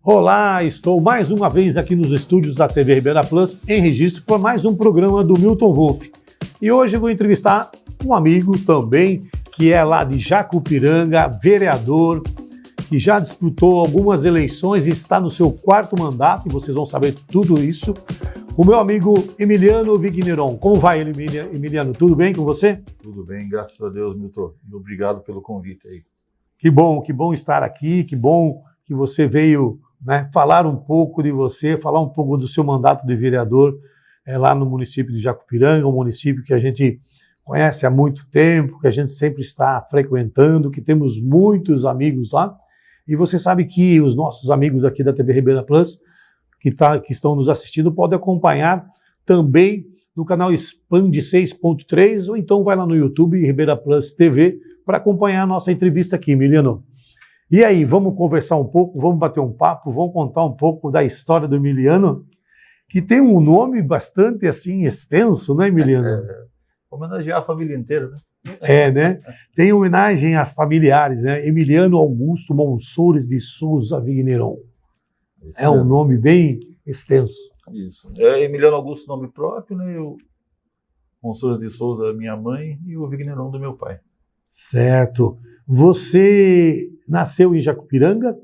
Olá, estou mais uma vez aqui nos estúdios da TV Ribeira Plus em registro para mais um programa do Milton Wolff. E hoje eu vou entrevistar um amigo também que é lá de Jacupiranga, vereador, que já disputou algumas eleições e está no seu quarto mandato, e vocês vão saber tudo isso. O meu amigo Emiliano Vigneron. Como vai, Emiliano? Tudo bem com você? Tudo bem, graças a Deus, Milton. E obrigado pelo convite aí. Que bom estar aqui, que bom que você veio, né, falar um pouco de você, falar um pouco do seu mandato de vereador lá no município de Jacupiranga, um município que a gente conhece há muito tempo, que a gente sempre está frequentando, que temos muitos amigos lá. E você sabe que os nossos amigos aqui da TV Ribeira Plus, que estão nos assistindo, podem acompanhar também no canal Expand 6.3, ou então vai lá no YouTube, Ribeira Plus TV, para acompanhar a nossa entrevista aqui, Emiliano. E aí, vamos conversar um pouco, vamos bater um papo, vamos contar um pouco da história do Emiliano, que tem um nome bastante assim extenso, né, Emiliano? Homenagear a família inteira, né? Né? Tem homenagem a familiares, né? Emiliano Augusto Monsores de Souza Vigneron. É um nome bem extenso. Isso. É Emiliano Augusto, nome próprio, né? O Monsores de Souza, minha mãe, e o Vigneron do meu pai. Certo. Você nasceu em Jacupiranga?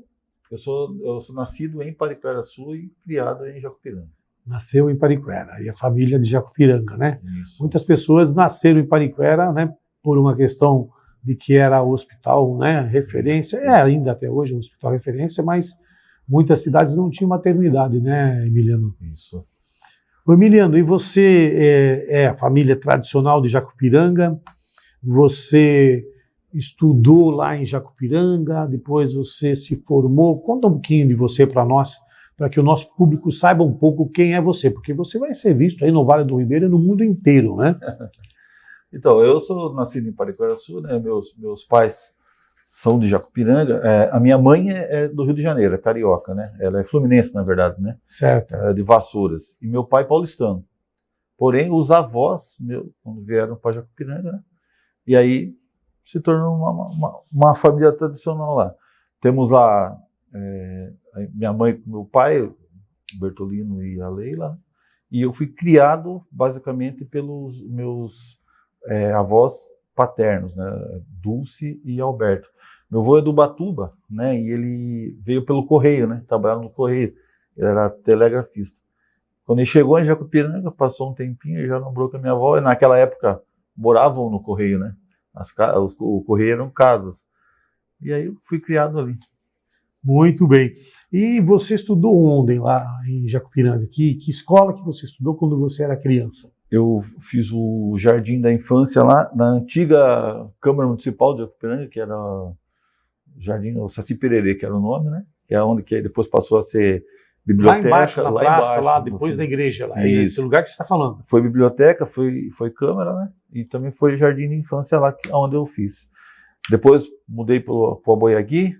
Eu sou nascido em Pariquera-Açu e criado em Jacupiranga. Nasceu em Pariquera, e a família de Jacupiranga, né? Isso. Muitas pessoas nasceram em Pariquera, né? Por uma questão de que era o hospital, né? Referência, ainda até hoje um hospital referência, mas muitas cidades não tinham maternidade, né, Emiliano? Isso. Ô, Emiliano, e você é a família tradicional de Jacupiranga? Você estudou lá em Jacupiranga, depois você se formou. Conta um pouquinho de você para nós, para que o nosso público saiba um pouco quem é você, porque você vai ser visto aí no Vale do Ribeira e no mundo inteiro, né? Então, eu sou nascido em Pariquera-Açu, né? Meus pais são de Jacupiranga. A minha mãe é do Rio de Janeiro, é carioca, né? Ela é fluminense, na verdade, né? Certo. Ela é de Vassouras. E meu pai paulistano. Porém, os avós, quando vieram para Jacupiranga, né? E aí se tornou uma família tradicional lá. Temos lá minha mãe com meu pai, o Bertolino e a Leila, e eu fui criado basicamente pelos meus avós paternos, né, Dulce e Alberto. Meu avô é do Ubatuba, né, e ele veio pelo correio, né, trabalhava no correio, ele era telegrafista. Quando ele chegou em Jacupiranga, passou um tempinho, ele já namorou com a minha avó, e naquela época moravam no correio, né, o correio eram casas, e aí eu fui criado ali. Muito bem. E você estudou onde lá em Jacupiranga? Que escola que você estudou quando você era criança? Eu fiz o Jardim da Infância lá na antiga Câmara Municipal de Jacupiranga, que era o Jardim o Saci Pererê, que era o nome, né? Que é onde que depois passou a ser biblioteca. Lá embaixo, na praça, embaixo, lá depois da igreja, lá. É esse lugar que você está falando. Foi biblioteca, foi Câmara, né? E também foi Jardim da Infância lá onde eu fiz. Depois mudei para o Aboiagui,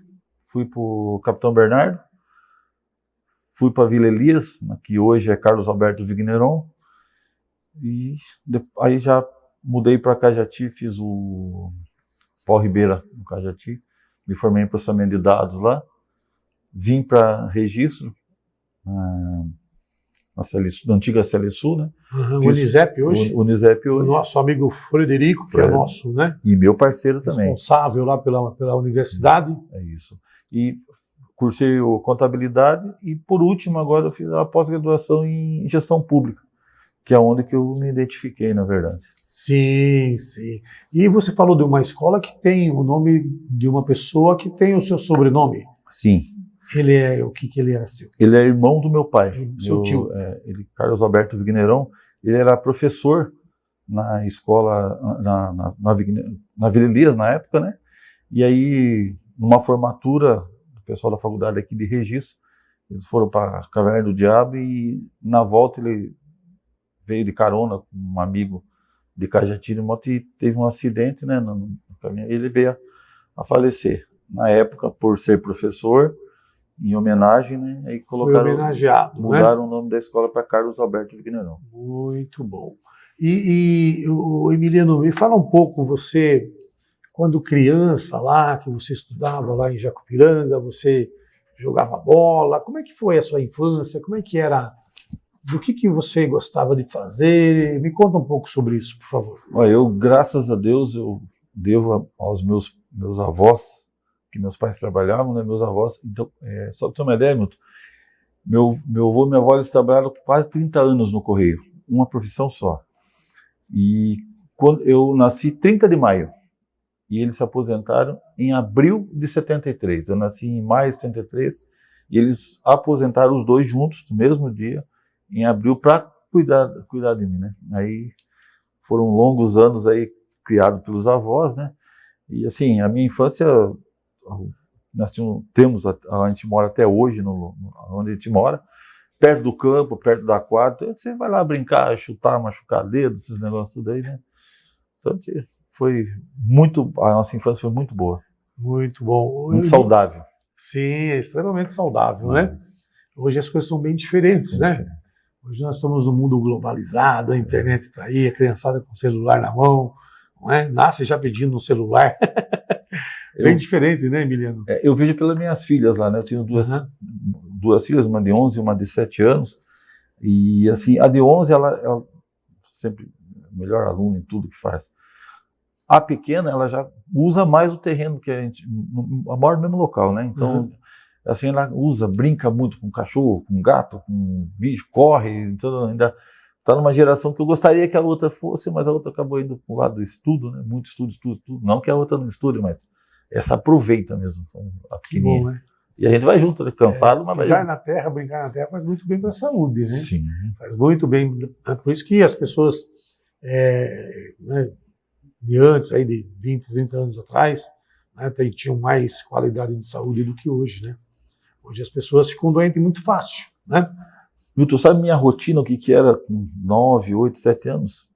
fui para o Capitão Bernardo, fui para Vila Elias, que hoje é Carlos Alberto Vigneron, e aí já mudei para Cajati, fiz o Paul Ribeira no Cajati, me formei em processamento de dados lá, vim para registro, na antiga Celesul, né? O Unisep hoje. O Unisep hoje. O nosso amigo Frederico, que é nosso, né? E meu parceiro também. Responsável lá pela universidade. É isso. E cursei contabilidade e, por último, agora eu fiz a pós-graduação em gestão pública, que é onde que eu me identifiquei, na verdade. Sim, sim. E você falou de uma escola que tem o nome de uma pessoa que tem o seu sobrenome. Sim. Ele é, o que ele era seu? Ele é irmão do meu pai. Seu tio. Carlos Alberto Vigneron, ele era professor na escola, na Vila Elias, na época, né? E aí, numa formatura do pessoal da faculdade aqui de registro, eles foram para a Caverna do Diabo e, na volta, ele veio de carona com um amigo de Cajati de moto e teve um acidente, né, no caminho, e ele veio a falecer. Na época, por ser professor, em homenagem, né, aí colocaram, mudaram, né, o nome da escola para Carlos Alberto Vigneron. Muito bom. E o Emiliano, me fala um pouco, você, quando criança lá, que você estudava lá em Jacupiranga, você jogava bola? Como é que foi a sua infância? Como é que era? Do que você gostava de fazer? Me conta um pouco sobre isso, por favor. Olha, eu, graças a Deus, eu devo aos meus avós, que meus pais trabalhavam, né, meus avós. Então, só para ter uma ideia, Milton, meu avô e minha avó, eles trabalharam quase 30 anos no Correio, uma profissão só. E quando eu nasci 30 de maio, e eles se aposentaram em abril de 73. Eu nasci em maio de 73, e eles aposentaram os dois juntos, no mesmo dia, em abril, para cuidar de mim, né? Aí foram longos anos aí criado pelos avós, né? E assim, a minha infância, nós a gente mora até hoje, onde a gente mora, perto do campo, perto da quadra, então você vai lá brincar, chutar, machucar dedo, esses negócios tudo aí, né? Então a nossa infância foi muito boa. Muito bom. Muito saudável. Sim, é extremamente saudável, né? Hoje as coisas são bem diferentes, né? Diferentes. Hoje nós estamos num mundo globalizado, a internet está aí, a criançada com o celular na mão, não é? Nasce já pedindo no celular. Bem diferente, né, Emiliano? Eu vejo pelas minhas filhas lá, né? Eu tenho duas filhas, uma de 11 e uma de 7 anos. E assim, a de 11, ela sempre é melhor aluna em tudo que faz. A pequena, ela já usa mais o terreno que a gente mora no mesmo local, né? Então, assim, ela brinca muito com cachorro, com gato, com bicho, corre, então ainda está numa geração que eu gostaria que a outra fosse, mas a outra acabou indo para o lado do estudo, né? Muito estudo. Não que a outra não estude, mas essa aproveita mesmo, a pequenininha. Bom, né? E a gente vai junto, né? Cansado, mas vai pisar junto. na terra, brincar na terra faz muito bem para a saúde, né? Sim. Faz muito bem. É por isso que as pessoas né, de antes, aí de 20, 30 anos atrás, né, tinham mais qualidade de saúde do que hoje, né? Hoje as pessoas ficam doentes muito fácil, né? Milton, sabe minha rotina, o que era com 9, 8, 7 anos?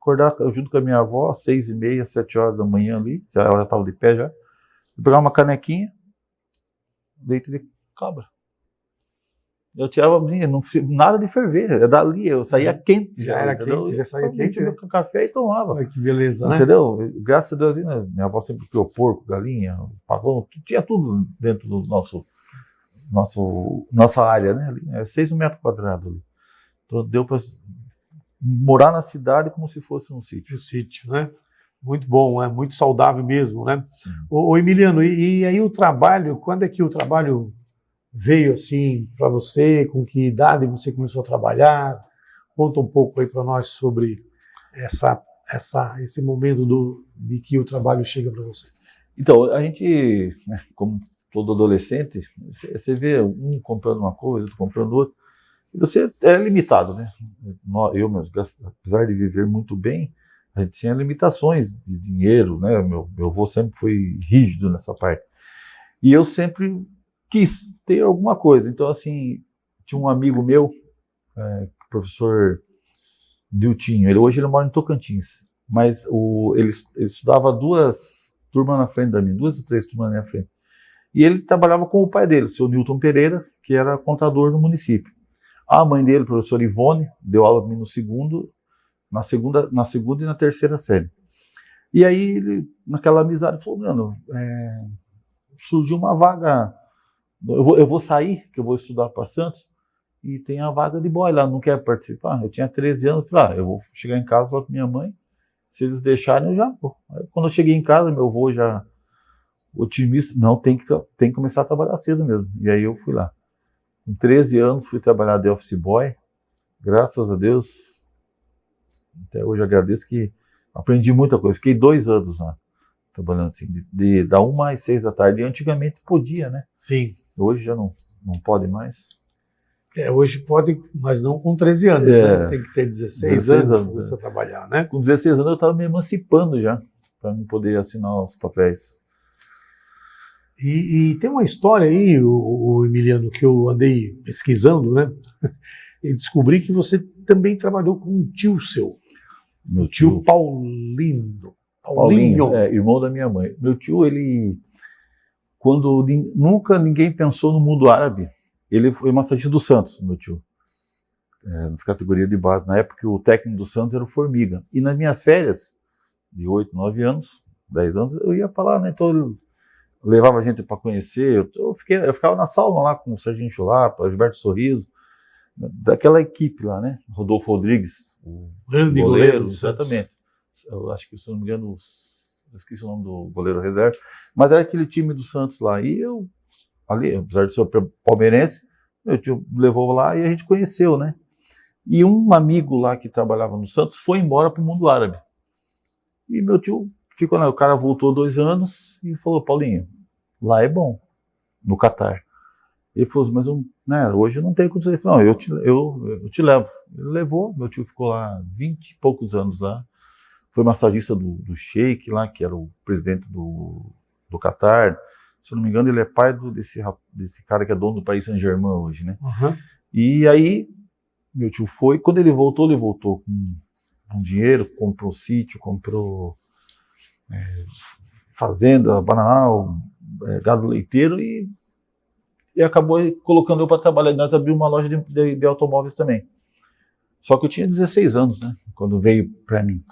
Acordar junto com a minha avó, 6h30, 7 horas da manhã ali, ela já estava de pé já, pegar uma canequinha, leite de cabra. Eu tirava, não nada de ferver, é dali, eu saía quente. Já era quente, já saía quente. Eu com café e tomava. Olha que beleza, né? Entendeu? Graças a Deus, né? Minha avó sempre criou porco, galinha, pavão, tinha tudo dentro do nossa área, né? Ali, 6 metros quadrados ali. Então deu para morar na cidade como se fosse um sítio. Um sítio, né? Muito bom, é muito saudável mesmo, né? Ô Emiliano, e aí o trabalho, quando é que o trabalho veio assim para você? Com que idade você começou a trabalhar? Conta um pouco aí para nós sobre esse momento de que o trabalho chega para você. Então, a gente, né, como todo adolescente, você vê um comprando uma coisa, outro comprando outra, e você é limitado, né? Apesar de viver muito bem, a gente tinha limitações de dinheiro, né? Meu avô sempre foi rígido nessa parte. E eu sempre quis ter alguma coisa. Então, assim, tinha um amigo meu, professor Diltinho, hoje ele mora em Tocantins, mas ele estudava 2 turmas na frente da minha, 2 ou 3 turmas na minha frente. E ele trabalhava com o pai dele, o seu Newton Pereira, que era contador no município. A mãe dele, a professora Ivone, deu aula para mim na segunda e na terceira série. E aí, ele, naquela amizade, falou, mano, surgiu uma vaga, eu vou sair, que eu vou estudar para Santos, e tem a vaga de boy lá, não quer participar? Eu tinha 13 anos, falei, eu vou chegar em casa e falar para minha mãe, se eles deixarem, eu já vou. Aí, quando eu cheguei em casa, meu avô já otimista, não, tem que começar a trabalhar cedo mesmo. E aí eu fui lá. Com 13 anos, fui trabalhar de office boy, graças a Deus, até hoje agradeço que aprendi muita coisa. Fiquei 2 anos lá, trabalhando assim, da 1 às 6 da tarde. E antigamente podia, né? Sim. Hoje já não pode mais. Hoje pode, mas não com 13 anos. Né? Tem que ter 16 anos para você trabalhar, né? Com 16 anos eu estava me emancipando já, para não poder assinar os papéis. E tem uma história aí, o Emiliano, que eu andei pesquisando, né? E descobri que você também trabalhou com um tio seu. Meu tio Paulinho. Paulinho, irmão da minha mãe. Meu tio, nunca ninguém pensou no mundo árabe, ele foi massagista do Santos, meu tio. Nas categorias de base. Na época, o técnico do Santos era o Formiga. E nas minhas férias, de 8, 9 anos, 10 anos, eu ia para lá, né? Então, levava a gente para conhecer. Eu ficava na sauna lá com o Serginho Chulapa, Gilberto Sorriso, daquela equipe lá, né? Rodolfo Rodrigues, o Grande goleiro, exatamente. Eu acho que, se não me engano, eu esqueci o nome do goleiro reserva, mas era aquele time do Santos lá. E eu, ali, apesar de ser palmeirense, meu tio me levou lá e a gente conheceu, né? E um amigo lá que trabalhava no Santos foi embora para o mundo árabe. E meu tio ficou lá, o cara voltou 2 anos e falou: Paulinho, lá é bom, no Catar. Ele falou: mas né, hoje eu não tenho condições. Ele falou: não, eu te levo. Ele levou, meu tio ficou lá 20 e poucos anos lá. Foi massagista do Sheik lá, que era o presidente do Catar. Se eu não me engano, ele é pai desse cara que é dono do Paris Saint-Germain hoje, né? Uhum. E aí, meu tio foi, quando ele voltou com dinheiro, comprou sítio, comprou fazenda, bananal, gado leiteiro e acabou colocando eu para trabalhar. Nós abrimos uma loja de automóveis também. Só que eu tinha 16 anos, né? Quando veio para mim.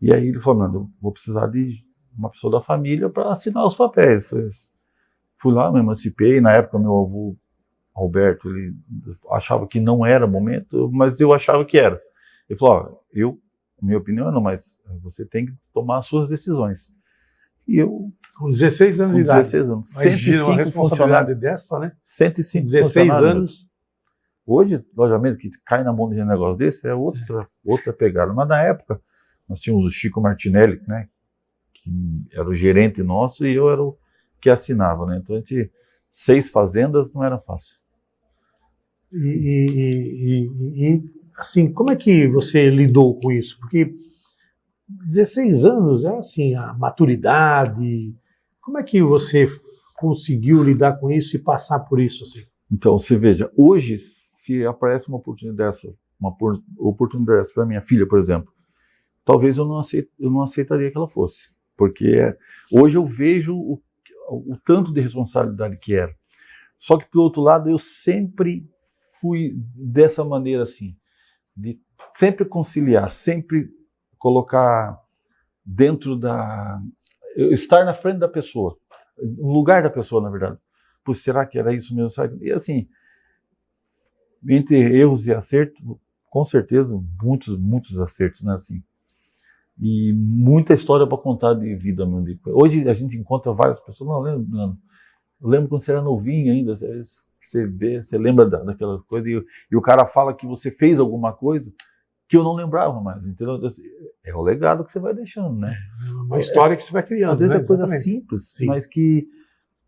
E aí ele falou: eu vou precisar de uma pessoa da família para assinar os papéis. Fui lá, me emancipei. Na época, meu avô, Alberto, ele achava que não era momento, mas eu achava que era. Ele falou: minha opinião não, mas você tem que tomar as suas decisões. E eu... Com 16 anos de idade. 16 anos. Imagina uma responsabilidade dessa, né? 105 16 anos. Hoje, logicamente, que cai na mão de um negócio desse é outra pegada. Mas na época, nós tínhamos o Chico Martinelli, né? Que era o gerente nosso e eu era o que assinava, né? Então, 6 fazendas não era fácil. E assim, como é que você lidou com isso? Porque 16 anos é assim, a maturidade. Como é que você conseguiu lidar com isso e passar por isso assim? Então, você veja, hoje, se aparece uma oportunidade dessa para minha filha, por exemplo, talvez eu não aceitaria que ela fosse. Porque hoje eu vejo o tanto de responsabilidade que era. Só que, pelo outro lado, eu sempre fui dessa maneira assim, de sempre conciliar, sempre colocar dentro estar na frente da pessoa, no lugar da pessoa, na verdade. Pois será que era isso mesmo? E assim, entre erros e acertos, com certeza, muitos acertos, né? Assim. E muita história para contar de vida, meu amigo. Hoje a gente encontra várias pessoas. Não, eu lembro quando você era novinho ainda, você lembra daquela coisa e o cara fala que você fez alguma coisa que eu não lembrava mais, entendeu? É o legado que você vai deixando, né? É uma história que você vai criando. Às vezes né? é coisa Exatamente. simples, Sim. mas que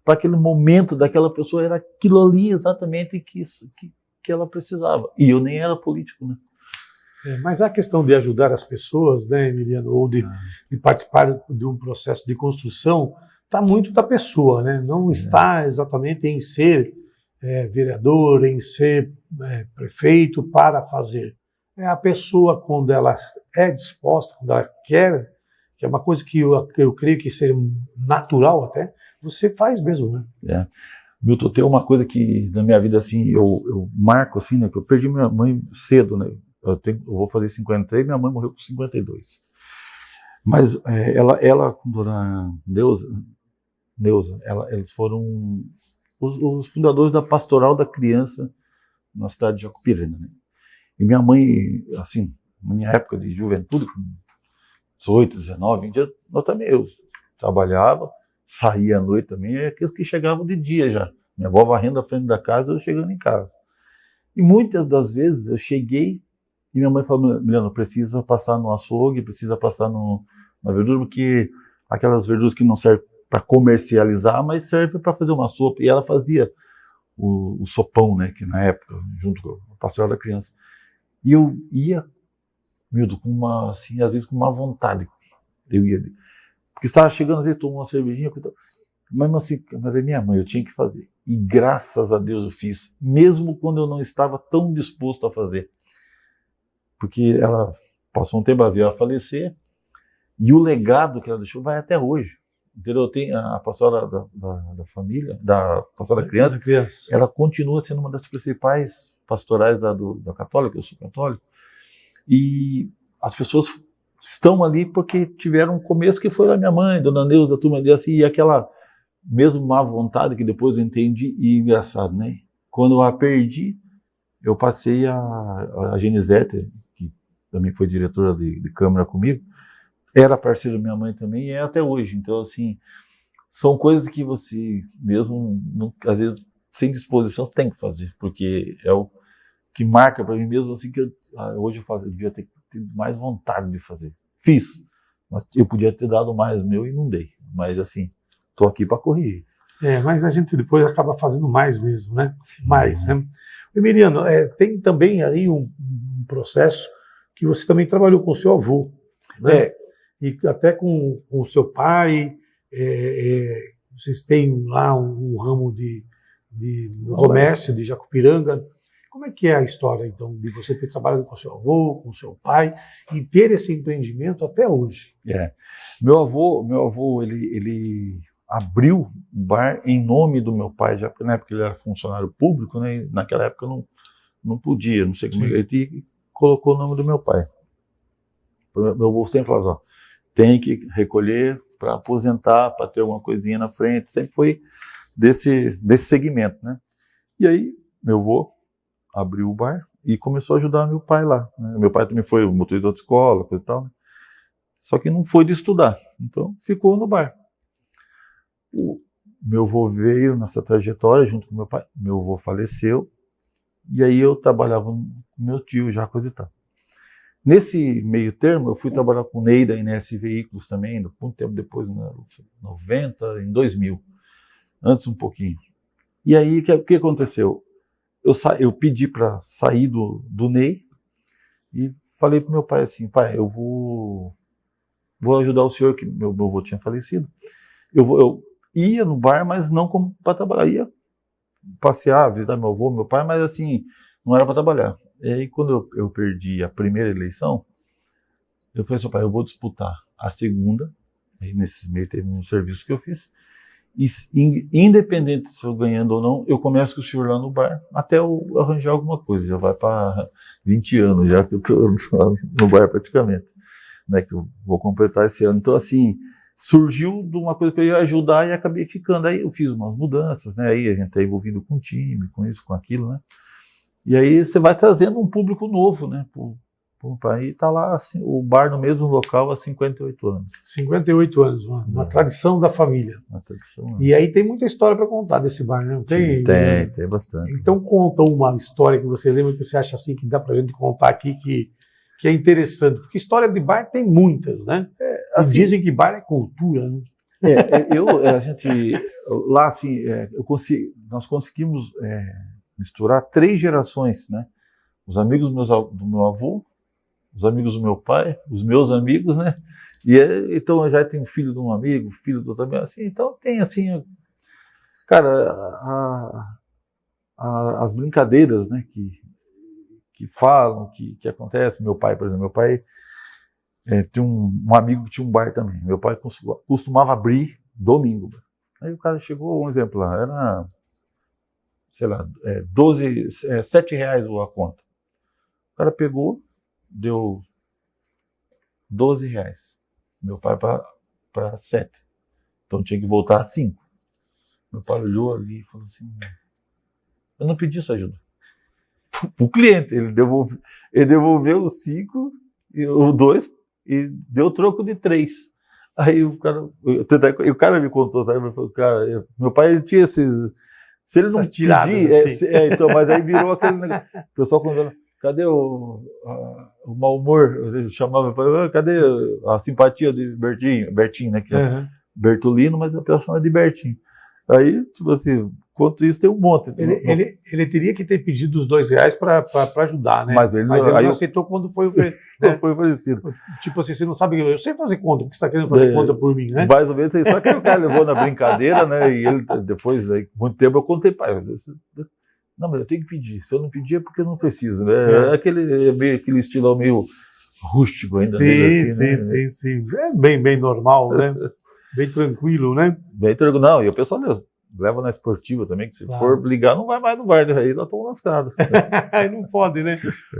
para aquele momento daquela pessoa era aquilo ali exatamente que ela precisava. E eu nem era político, né? Mas a questão de ajudar as pessoas, né, Emiliano, ou de participar de um processo de construção, está muito da pessoa, né? Não está exatamente em ser vereador, em ser prefeito para fazer. É a pessoa, quando ela é disposta, quando ela quer, que é uma coisa que eu creio que seja natural até, você faz mesmo, né? Milton, tem uma coisa que na minha vida assim eu marco assim, né? Que eu perdi minha mãe cedo, né? Eu vou fazer 53, minha mãe morreu com 52. Mas ela com dona Neuza, eles foram os fundadores da Pastoral da Criança na cidade de Jacupiranga, né? E minha mãe, assim, na minha época de juventude, com 18, 19, 20 anos, eu trabalhava, saía à noite também, aqueles que chegavam de dia já. Minha avó varrendo a frente da casa, eu chegando em casa. E muitas das vezes eu cheguei e minha mãe falou: Miliano, precisa passar no açougue, precisa passar na verdura, porque aquelas verduras que não servem para comercializar, mas servem para fazer uma sopa. E ela fazia o sopão, né, que na época, junto com a Pastoral da Criança. E eu ia, Mildo, com uma, assim, às vezes com uma vontade. Eu ia, porque estava chegando ali, tomou uma cervejinha, mas assim, mas é minha mãe, eu tinha que fazer. E graças a Deus eu fiz, mesmo quando eu não estava tão disposto a fazer. Porque ela passou um tempo, ela veio a falecer, e o legado que ela deixou vai até hoje. Entendeu? Tem a pastoral da família, da pastoral da criança, ela continua sendo uma das principais pastorais da católica, eu sou católico, e as pessoas estão ali porque tiveram um começo que foi da minha mãe, dona Neuza, a turma dele, assim, e aquela mesmo má vontade, que depois eu entendi, e engraçado, né? Quando eu a perdi, eu passei a Genisete, que também foi diretora de Câmara comigo, era parceira da minha mãe também, e é até hoje. Então, assim, são coisas que você mesmo, às vezes, sem disposição, você tem que fazer, porque é o que marca para mim mesmo, assim, que hoje eu devia ter mais vontade de fazer. Fiz, mas eu podia ter dado mais meu e não dei. Mas, assim, estou aqui para corrigir. Mas a gente depois acaba fazendo mais mesmo, né? Sim. Mais, né? Emiliano, tem também aí um processo que você também trabalhou com o seu avô, né? E até com o seu pai, vocês têm lá um ramo de comércio de Jacupiranga. Como é que é a história, então, de você ter trabalhado com o seu avô, com o seu pai, e ter esse empreendimento até hoje? Meu avô, ele abriu o bar em nome do meu pai, já na época ele era funcionário público, né? E naquela época não podia, não sei como ele colocou o nome do meu pai. Meu avô sempre falava, ó, tem que recolher para aposentar, para ter alguma coisinha na frente, sempre foi desse segmento, né? E aí, meu avô abriu o bar e começou a ajudar meu pai lá, né? Meu pai também foi motorista de autoescola, coisa e tal, né? Só que não foi de estudar, então ficou no bar. O meu avô veio nessa trajetória junto com meu pai, meu avô faleceu, e aí eu trabalhava com meu tio já, coisa e tal. Nesse meio termo, eu fui trabalhar com o Ney da INS Veículos também, muito tempo depois, em 90, em 2000, antes um pouquinho. E aí, o que aconteceu? Eu pedi para sair do Ney e falei para meu pai assim, pai, eu vou ajudar o senhor, que meu avô tinha falecido. Eu ia no bar, mas não como para trabalhar, ia passear, visitar meu avô, meu pai, mas assim, não era para trabalhar. E aí, quando eu perdi a primeira eleição, eu falei assim, pai, eu vou disputar a segunda, aí nesse meio teve um serviço que eu fiz, e independente se eu ganhando ou não, eu começo com o senhor lá no bar, até eu arranjar alguma coisa, já vai para 20 anos, já que eu estou no bar praticamente, né, que eu vou completar esse ano. Então, assim, surgiu de uma coisa que eu ia ajudar e acabei ficando. Aí eu fiz umas mudanças, né, aí a gente está envolvido com o time, com isso, com aquilo, né, e aí você vai trazendo um público novo, né, aí está lá assim, o bar no mesmo local há 58 anos. 58 anos, uma tradição da família. Uma tradição. E aí tem muita história para contar desse bar, né? Tem bastante. Então conta uma história que você lembra, que você acha assim que dá para a gente contar aqui, que é interessante, porque história de bar tem muitas, né? Assim, dizem que bar é cultura, né? A gente lá assim, nós conseguimos misturar 3 gerações, né? Os amigos do meu avô, os amigos do meu pai, os meus amigos, né? E então eu já tenho filho de um amigo, filho do outro amigo, assim, então tem assim, cara, as brincadeiras, né? Que falam, que acontece. Meu pai, por exemplo, meu pai tem um amigo que tinha um bar também. Meu pai costumava abrir domingo. Aí o cara chegou, um exemplo lá, era, sei lá, 7 reais a conta. O cara pegou, deu 12 reais. Meu pai para 7. Então tinha que voltar a 5. Meu pai olhou ali e falou assim, eu não pedi essa ajuda. O cliente, ele devolveu os 5, o 2, e deu troco de 3. Aí o cara me contou, sabe? Meu pai ele tinha esses... Se ele não pedir, assim. Então, mas aí virou aquele negócio. O pessoal quando cadê o mau humor? Eu chamava, cadê a simpatia de Bertinho, né? Que é Bertolino, mas a pessoa chama de Bertinho. Aí, tipo assim, quanto isso tem um monte. Ele teria que ter pedido os 2 reais para ajudar, né? Mas ele não aceitou quando foi oferecido. Não foi oferecido. Tipo assim, você não sabe, eu sei fazer conta, porque você está querendo fazer conta por mim, né? Mais ou menos isso. Só que o cara levou na brincadeira, né? E ele, depois, aí, muito tempo, eu contei, pai, não, mas eu tenho que pedir. Se eu não pedir é porque eu não preciso, né? Aquele estilo meio rústico ainda. Sim. É bem normal, né? Bem tranquilo, né? Bem tranquilo. Não, e o pessoal leva na esportiva também, que se for ligar, não vai mais no bar, aí nós estamos lascados. Aí não pode, né?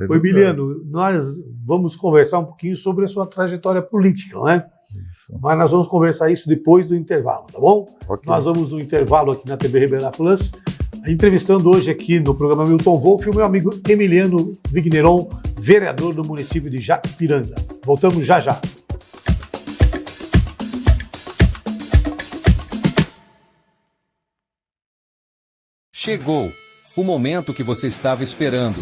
Ô, Emiliano, nós vamos conversar um pouquinho sobre a sua trajetória política, né? Isso. Mas nós vamos conversar isso depois do intervalo, tá bom? Okay. Nós vamos no intervalo aqui na TV Ribeira Plus, entrevistando hoje aqui no programa Milton Wolff o meu amigo Emiliano Vigneron, vereador do município de Jacupiranga. Voltamos já já. Chegou o momento que você estava esperando.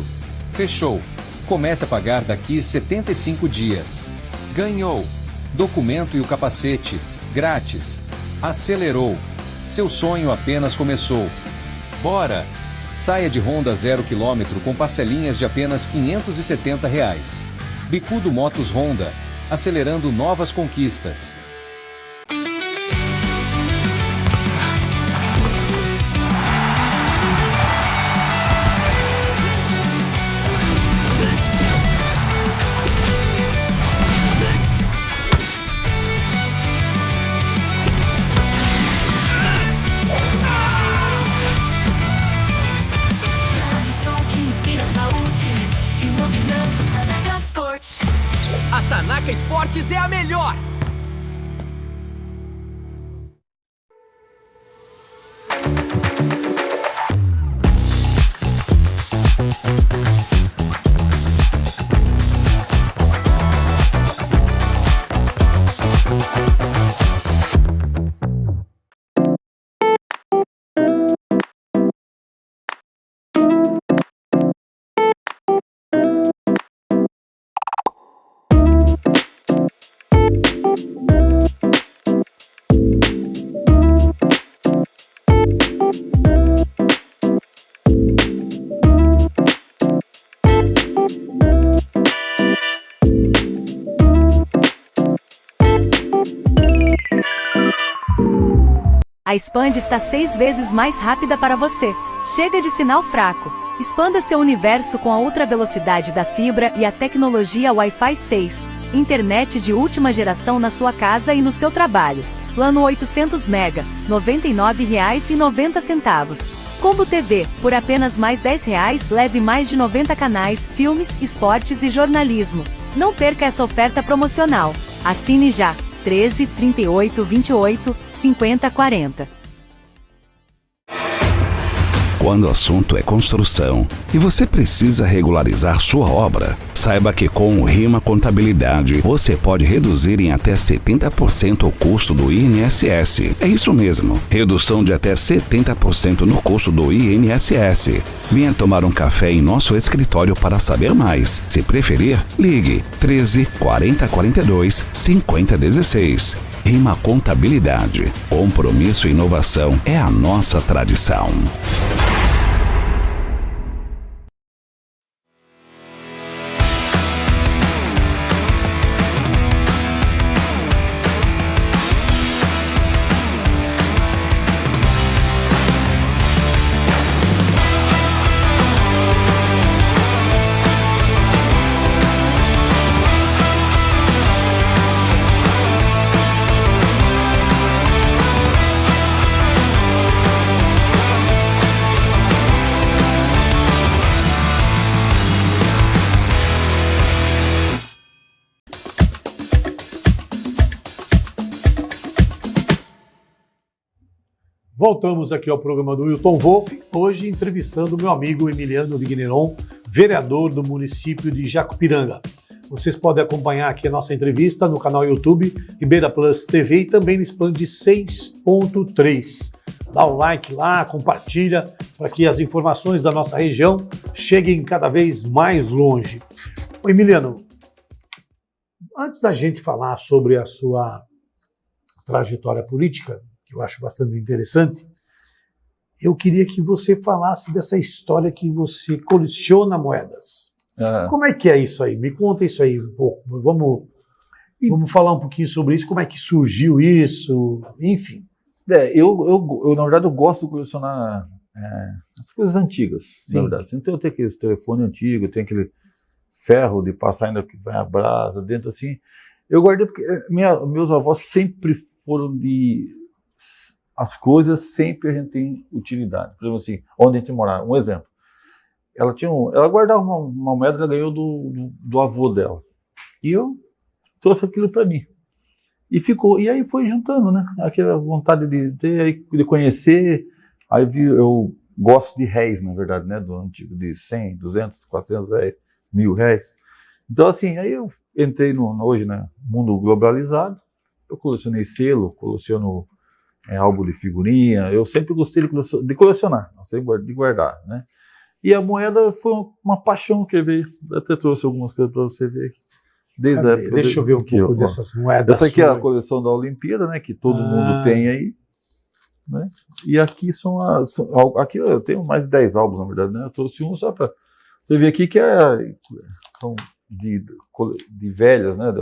Fechou. Comece a pagar daqui 75 dias. Ganhou. Documento e o capacete. Grátis. Acelerou. Seu sonho apenas começou. Bora! Saia de Honda 0 km com parcelinhas de apenas R$ 570. Bicudo Motos Honda. Acelerando novas conquistas. A Tanaka Esportes é a melhor! A Expand está 6 vezes mais rápida para você. Chega de sinal fraco. Expanda seu universo com a ultra velocidade da fibra e a tecnologia Wi-Fi 6. Internet de última geração na sua casa e no seu trabalho. Plano 800 MB, R$ 99,90. Combo TV, por apenas mais R$ 10, leve mais de 90 canais, filmes, esportes e jornalismo. Não perca essa oferta promocional. Assine já. 13 38 28 50 40. Quando o assunto é construção e você precisa regularizar sua obra, saiba que com o Rima Contabilidade você pode reduzir em até 70% o custo do INSS. É isso mesmo, redução de até 70% no custo do INSS. Venha tomar um café em nosso escritório para saber mais. Se preferir, ligue 13 40 42 50 16. Rima Contabilidade. Compromisso e inovação é a nossa tradição. Voltamos aqui ao programa do Milton Wolff, hoje entrevistando o meu amigo Emiliano Vigneron, vereador do município de Jacupiranga. Vocês podem acompanhar aqui a nossa entrevista no canal YouTube Ribeira Plus TV e também no Expand 6.3. Dá um like lá, compartilha, para que as informações da nossa região cheguem cada vez mais longe. Ô Emiliano, antes da gente falar sobre a sua trajetória política, que eu acho bastante interessante, eu queria que você falasse dessa história que você coleciona moedas. Como é que é isso aí? Me conta isso aí um pouco. Vamos falar um pouquinho sobre isso, como é que surgiu isso, enfim. Eu na verdade, eu gosto de colecionar as coisas antigas, Sim. na verdade. Então eu tenho aquele telefone antigo, eu tenho aquele ferro de passar ainda que vai a brasa dentro, assim. Eu guardei porque meus avós sempre foram de... As coisas sempre a gente tem utilidade. Por exemplo assim, onde a gente morava, um exemplo. Ela guardava uma moeda que ela ganhou do avô dela. E eu trouxe aquilo para mim. E ficou, e aí foi juntando, né? Aquela vontade de ter, de conhecer. Aí eu gosto de réis, na verdade, né? Do antigo, de 100, 200, 400 réis, 1000 réis. Então, assim, aí eu entrei hoje, né? Mundo globalizado. Eu colecionei selo, coleciono álbum de figurinha. Eu sempre gostei de colecionar, não sei de guardar, né? E a moeda foi uma paixão que veio. Eu até trouxe algumas coisas para você ver aqui. Desde a época. Deixa eu ver um pouco dessas moedas. Essa aqui é a coleção da Olimpíada, né? Que todo mundo tem aí. Né? E aqui aqui eu tenho mais de 10 álbuns, na verdade, né? Eu trouxe um só para você ver aqui que são de velhas, né?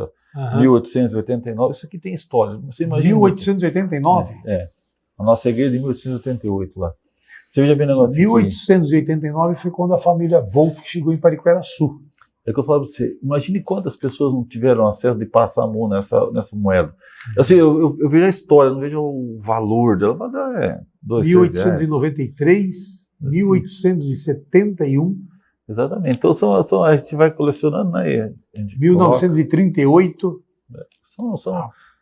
1889. Isso aqui tem história. Você imagina? 1889? A nossa igreja de 1888 lá. Você veja bem o negócio 1889 foi quando a família Wolff chegou em Pariquera-Açu. É que eu falo para você, imagine quantas pessoas não tiveram acesso de passar a mão nessa moeda. Assim, eu vejo a história, não vejo o valor dela, mas é 1893, 1871. Exatamente. Então a gente vai colecionando, né? 1938.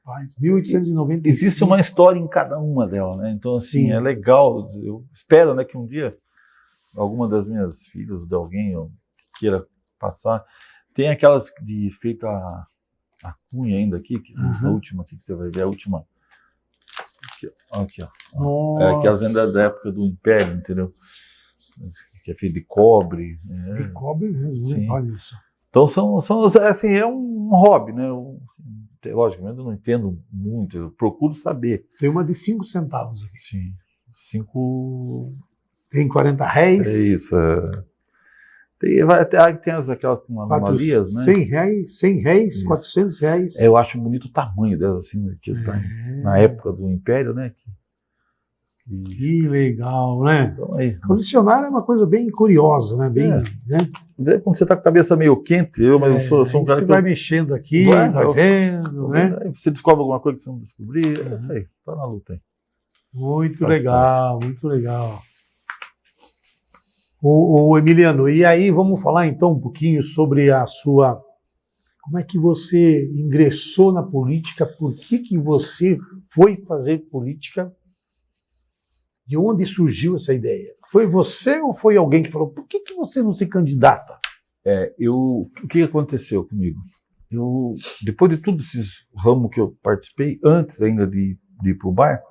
Rapaz, 1895. Existe uma história em cada uma delas, né? Então, assim, é legal. Eu espero, né, que um dia alguma das minhas filhas, de alguém eu queira passar. Tem aquelas de feita a cunha ainda aqui, a última aqui que você vai ver, a última. Aqui, ó. Aquelas ainda da época do Império, entendeu? Que é feita de cobre. De cobre mesmo, olha isso. Então assim, é um hobby, né? Logicamente eu não entendo muito, eu procuro saber. Tem uma de 5 centavos aqui. Sim. 5. Tem 40 réis. É isso. Tem aquelas com anomalias, né? 100 réis, 400 réis. Eu acho bonito o tamanho delas, assim, na época do Império, né? Que legal, né? Então, aí, colecionar é uma coisa bem curiosa, né? Bem, né? Quando você está com a cabeça meio quente, mas eu sou um cara você vai mexendo aqui, vai vendo, né? Aí você descobre alguma coisa que você não descobriu, aí, tá na luta aí. Muito legal, muito legal. O Emiliano, e aí vamos falar então um pouquinho sobre como é que você ingressou na política, por que você foi fazer política? De onde surgiu essa ideia? Foi você ou foi alguém que falou, por que você não se candidata? O que aconteceu comigo? Depois de todos esses ramos que eu participei, antes ainda de ir para o bar,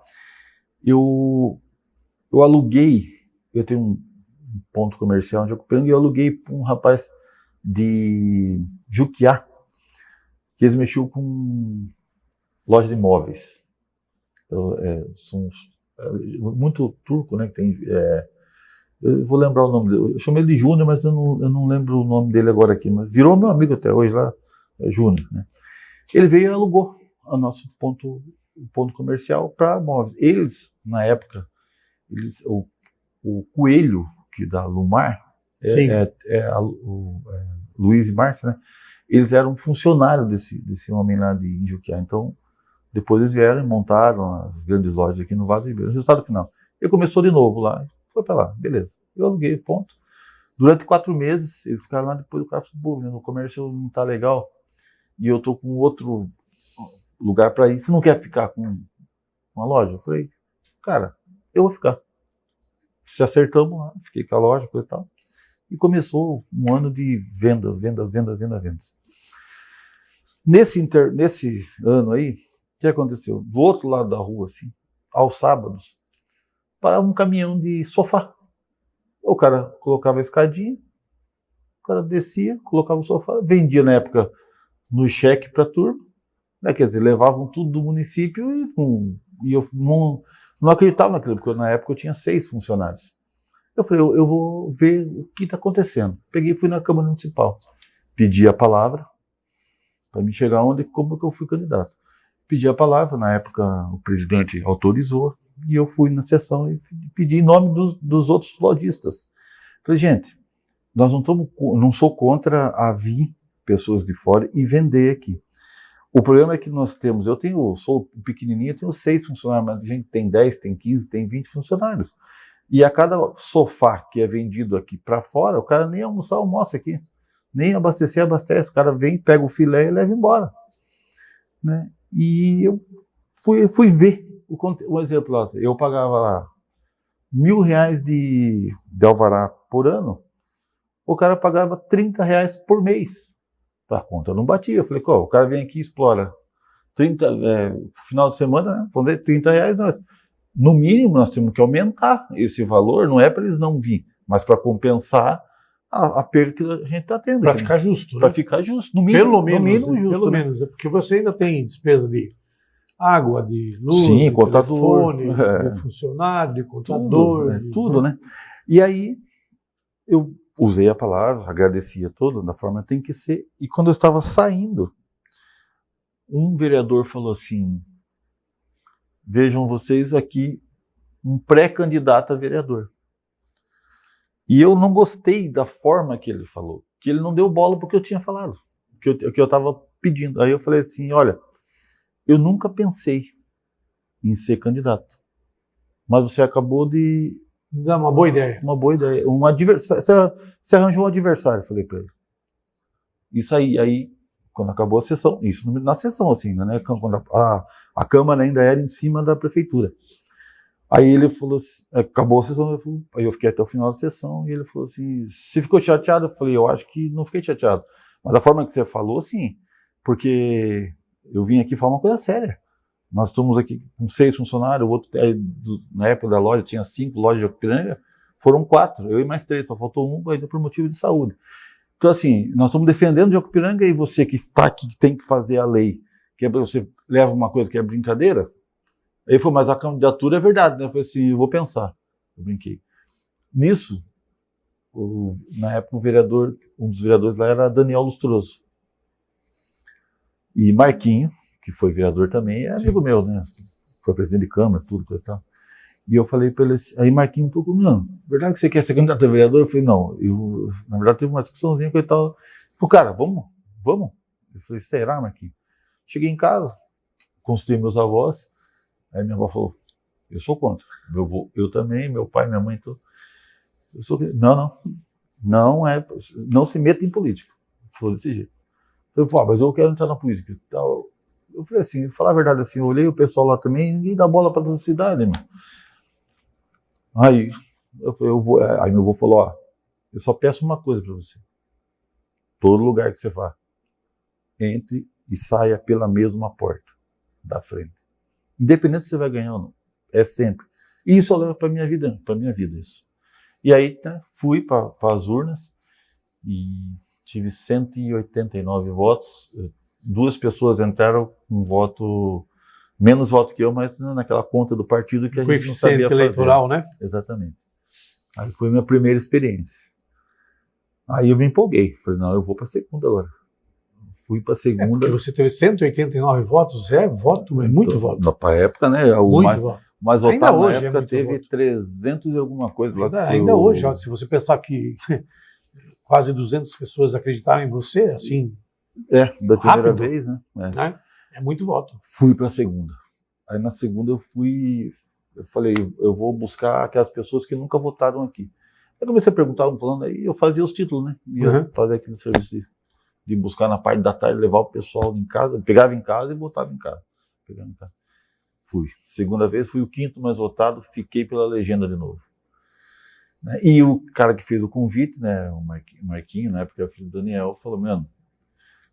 eu aluguei, eu tenho um ponto comercial onde eu comprei, e eu aluguei para um rapaz de Juquiá, que eles mexiam com loja de imóveis. Então, são muito turco, né? Que tem, eu vou lembrar o nome dele. Eu chamei ele de Júnior, mas eu não lembro o nome dele agora aqui. Mas virou meu amigo até hoje lá, Júnior. Né? Ele veio e alugou o nosso ponto comercial para móveis. Eles, na época, o Coelho, que da Lumar, Luiz e Márcia, né? Eles eram funcionários desse homem lá de Injuquiá. Então, depois eles vieram e montaram as grandes lojas aqui no Vale do Ribeira. Resultado final. Ele começou de novo lá, foi para lá, beleza. Eu aluguei, ponto. Durante 4 meses, eles ficaram lá, depois o cara falou, o comércio não tá legal, e eu tô com outro lugar para ir. Você não quer ficar com uma loja? Eu falei, cara, eu vou ficar. Se acertamos lá, fiquei com a loja, coisa e tal. E começou um ano de vendas. Nesse ano aí, o que aconteceu? Do outro lado da rua, assim, aos sábados, parava um caminhão de sofá. O cara colocava a escadinha, o cara descia, colocava o sofá, vendia na época no cheque para a turma, né? Quer dizer, levavam tudo do município e eu não acreditava naquilo, porque na época eu tinha 6 funcionários. Eu falei, eu vou ver o que está acontecendo. Peguei e fui na Câmara Municipal, pedi a palavra para me chegar como que eu fui candidato. Pedi a palavra, na época o presidente autorizou, e eu fui na sessão e pedi em nome dos outros lojistas. Falei, gente, nós não sou contra a vir pessoas de fora e vender aqui. O problema é que nós temos, sou pequenininho, tenho 6 funcionários, mas a gente tem 10, tem 15, tem 20 funcionários. E a cada sofá que é vendido aqui para fora, o cara nem almoça aqui. Nem abastecer, abastece. O cara vem, pega o filé e leva embora. Né? E eu fui ver um exemplo lá. Eu pagava lá R$1.000 de alvará por ano, o cara pagava R$30 por mês. A conta não batia. Eu falei, o cara vem aqui e explora 30, final de semana, né? Vamos dizer, R$30, no mínimo nós temos que aumentar esse valor, não é para eles não virem, mas para compensar a perda que a gente está tendo. Para ficar justo. Para né? ficar justo, no mínimo, pelo menos, justo. Pelo né? menos, porque você ainda tem despesa de água, de luz, Sim, de contador, telefone, de funcionário, de contador. Tudo, né? E aí eu usei a palavra, agradeci a todos da forma que tem que ser, e quando eu estava saindo, um vereador falou assim, vejam vocês aqui, um pré-candidato a vereador. E eu não gostei da forma que ele falou, que ele não deu bola porque eu tinha falado, que eu estava pedindo. Aí eu falei assim, olha, eu nunca pensei em ser candidato, mas você acabou de... Dá uma boa ideia. Uma boa ideia. Você arranjou um adversário, falei para ele. Isso aí, quando acabou a sessão, isso na sessão assim, né? Quando a Câmara ainda era em cima da Prefeitura. Aí ele falou assim, acabou a sessão, aí eu fiquei até o final da sessão, e ele falou assim, você ficou chateado? Eu falei, eu acho que não fiquei chateado. Mas a forma que você falou, sim, porque eu vim aqui falar uma coisa séria. Nós estamos aqui com 6 funcionários, o outro, na época da loja, tinha 5 lojas de Jacupiranga, foram 4, eu e mais 3, só faltou um ainda por motivo de saúde. Então, assim, nós estamos defendendo Jacupiranga e você que está aqui, que tem que fazer a lei, que você leva uma coisa que é brincadeira. Aí ele falou, mas a candidatura é verdade, né? Eu falei assim, eu vou pensar. Eu brinquei. Nisso, na época, um dos vereadores lá era Daniel Lustroso. E Marquinho, que foi vereador também, é amigo meu, né? Foi presidente de Câmara, tudo, coisa e tal. E eu falei para ele assim, aí Marquinho me procurou, não, verdade que você quer ser candidato a vereador? Eu falei, não, na verdade teve uma discussãozinha com ele e tal. Ele falou, cara, vamos? Eu falei, será, Marquinho? Cheguei em casa, consultei meus avós, aí minha avó falou, eu sou contra. Meu avô, eu também, meu pai, minha mãe, então, eu sou não se meta em política. Falou desse jeito. Eu falei, mas eu quero entrar na política e tal. Eu falei assim, falar a verdade assim, eu olhei o pessoal lá também, ninguém dá bola para essa cidade, irmão. Aí, eu falei, aí meu avô falou, eu só peço uma coisa para você. Todo lugar que você vá, entre e saia pela mesma porta da frente. Independente se você vai ganhar ou não. É sempre. E isso eu levo para minha vida isso. E aí, né, fui para as urnas e tive 189 votos. 2 pessoas entraram com menos voto que eu, mas naquela conta do partido que a gente não sabia fazer. Eleitoral, né? Exatamente. Aí foi minha primeira experiência. Aí eu me empolguei. Falei, não, eu vou para a segunda agora. Fui para a segunda. Porque você teve 189 votos, voto, é muito voto. Na época, né? Muito voto. Mais votado na hoje época teve voto. 300 e alguma coisa. Ainda hoje, se você pensar que quase 200 pessoas acreditaram em você, assim... da primeira rápido, vez, né? É muito voto. Fui para a segunda. Aí na segunda eu falei, eu vou buscar aquelas pessoas que nunca votaram aqui. Aí comecei a perguntar, falando, aí eu fazia os títulos, né? Ia fazer aquele serviço de buscar na parte da tarde, levar o pessoal em casa, pegava em casa e botava em casa. Fui. Segunda vez, fui o 5º mais votado, fiquei pela legenda de novo. Né? E o cara que fez o convite, né, o Marquinho, na época, filho do Daniel, falou, mano,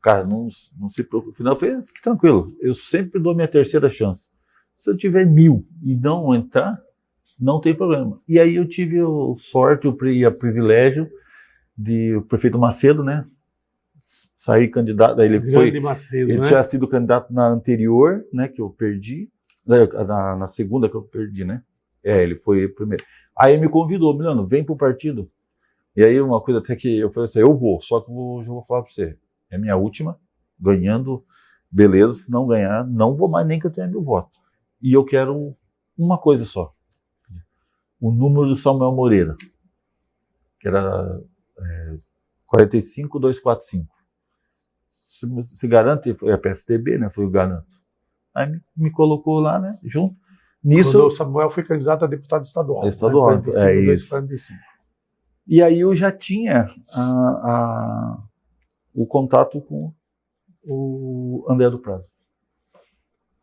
cara, não se preocupe. Não, eu falei, fique tranquilo, eu sempre dou minha terceira chance. Se eu tiver 1000 e não entrar, não tem problema. E aí eu tive a sorte e o privilégio de o prefeito Macedo, né, sair candidato. Ele Macedo, ele tinha sido candidato na anterior, né, que eu perdi, na segunda que eu perdi, né. Ele foi o primeiro. Aí ele me convidou, Milano, vem pro partido. E aí uma coisa até que eu falei assim, eu vou, só que eu já vou falar para você. É minha última, ganhando, beleza, se não ganhar, não vou mais nem que eu tenha 1000 votos. E eu quero uma coisa só, o número do Samuel Moreira, que era 45245. Se garante, foi a PSDB, né, foi o garanto. Aí me colocou lá, né, junto. Nisso, quando o Samuel foi candidato a deputado estadual. Estadual, né, 45, isso. 45. E aí eu já tinha o contato com o André do Prado.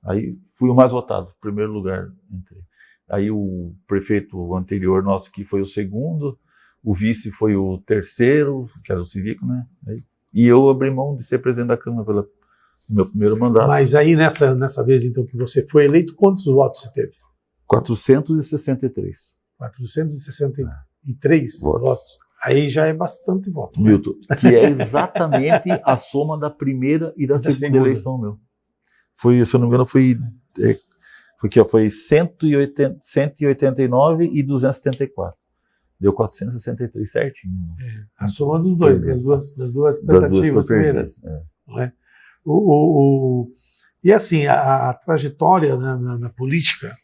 Aí fui o mais votado, primeiro lugar. Entrei. Aí o prefeito anterior nosso que foi o segundo, o vice foi o terceiro, que era o Civico, né? E eu abri mão de ser presidente da Câmara pelo meu primeiro mandato. Mas aí nessa vez então que você foi eleito, quantos votos você teve? 463. 463 votos. Aí já é bastante voto. Milton, que é exatamente a soma da primeira e da segunda eleição, meu. Foi, se eu não me engano, foi 189 e 274. Deu 463 certinho. A soma dos dois, das duas tentativas primeiras. Não é? E assim, a trajetória na política,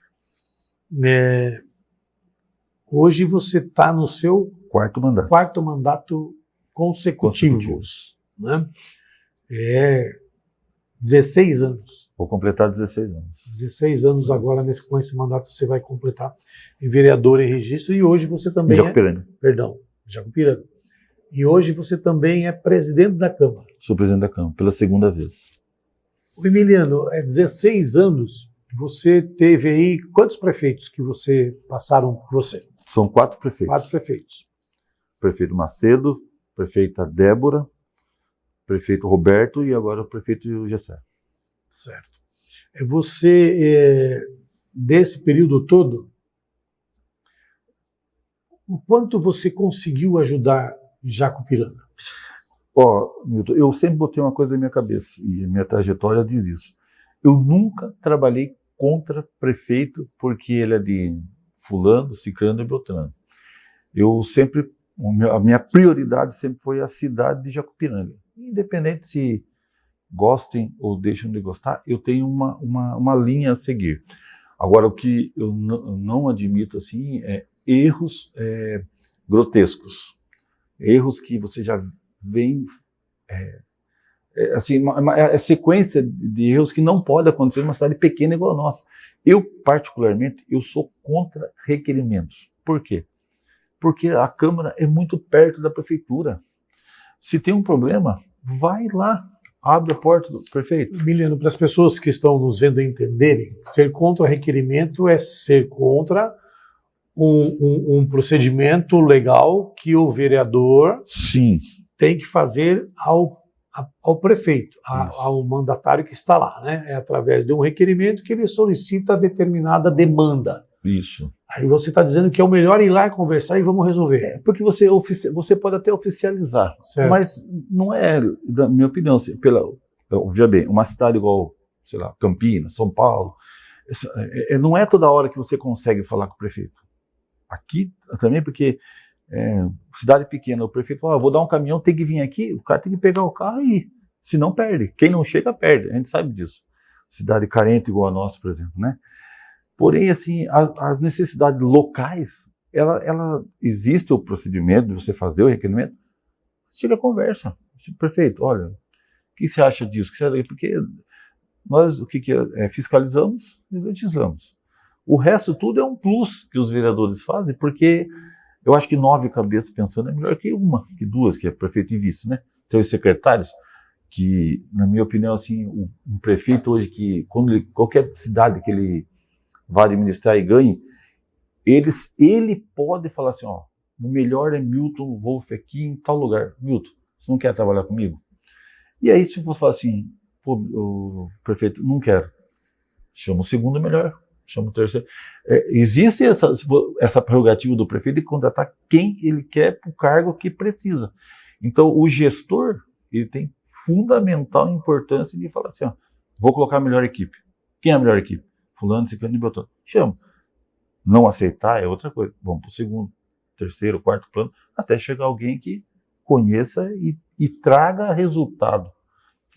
hoje você está no seu quarto mandato consecutivos. Né? 16 anos. Vou completar 16 anos. 16 anos agora, com esse mandato você vai completar em vereador em registro, e hoje você também Jacupiranga. E hoje você também é presidente da Câmara. Sou presidente da Câmara, pela segunda vez. O Emiliano, 16 anos, você teve aí, quantos prefeitos que você passaram por você? São 4 prefeitos. 4 prefeitos. Prefeito Macedo, prefeita Débora, prefeito Roberto e agora o prefeito Gessé. Certo. Você, desse período todo, o quanto você conseguiu ajudar Jacupiranga? Milton, eu sempre botei uma coisa na minha cabeça, e a minha trajetória diz isso. Eu nunca trabalhei contra prefeito porque ele é de fulano, ciclano e beltrano. A minha prioridade sempre foi a cidade de Jacupiranga. Independente se gostem ou deixam de gostar, eu tenho uma linha a seguir. Agora, o que eu não admito assim é erros grotescos. Erros que você já vem... assim, é sequência de erros que não pode acontecer numa cidade pequena igual a nossa. Eu, particularmente, sou contra requerimentos. Por quê? Porque a Câmara é muito perto da Prefeitura. Se tem um problema, vai lá, abre a porta do prefeito. Emiliano, para as pessoas que estão nos vendo entenderem, ser contra requerimento é ser contra um procedimento legal que o vereador Sim. tem que fazer ao prefeito, ao mandatário que está lá, né? É através de um requerimento que ele solicita determinada demanda. Isso. Aí você está dizendo que é o melhor ir lá e conversar e vamos resolver. Porque você pode até oficializar, certo. Mas não é, na minha opinião, veja bem, uma cidade igual, sei lá, Campinas, São Paulo, não é toda hora que você consegue falar com o prefeito. Aqui também, porque cidade pequena, o prefeito fala, vou dar um caminhão, tem que vir aqui, o cara tem que pegar o carro e ir, senão perde. Quem não chega, perde, a gente sabe disso. Cidade carente igual a nossa, por exemplo, né? Porém, assim, as necessidades locais, ela existe o procedimento de você fazer o requerimento, chega a conversa. Prefeito, olha, o que você acha disso? Porque nós, fiscalizamos e legislamos. O resto tudo é um plus que os vereadores fazem, porque eu acho que 9 cabeças pensando é melhor que duas, que é prefeito e vice, né? Tem os secretários, que, na minha opinião, assim, um prefeito hoje, qualquer cidade que ele vai administrar e ganhe, ele pode falar assim, o melhor é Milton Wolff aqui em tal lugar. Milton, você não quer trabalhar comigo? E aí, se você falar assim, o prefeito, não quero, chama o segundo melhor, chama o terceiro. Existe essa prerrogativa do prefeito de contratar quem ele quer para o cargo que precisa. Então, o gestor, ele tem fundamental importância de falar assim, vou colocar a melhor equipe. Quem é a melhor equipe? Fulano, ciclano e beltrano. Chama. Não aceitar é outra coisa. Vamos para o segundo, terceiro, quarto plano, até chegar alguém que conheça e traga resultado.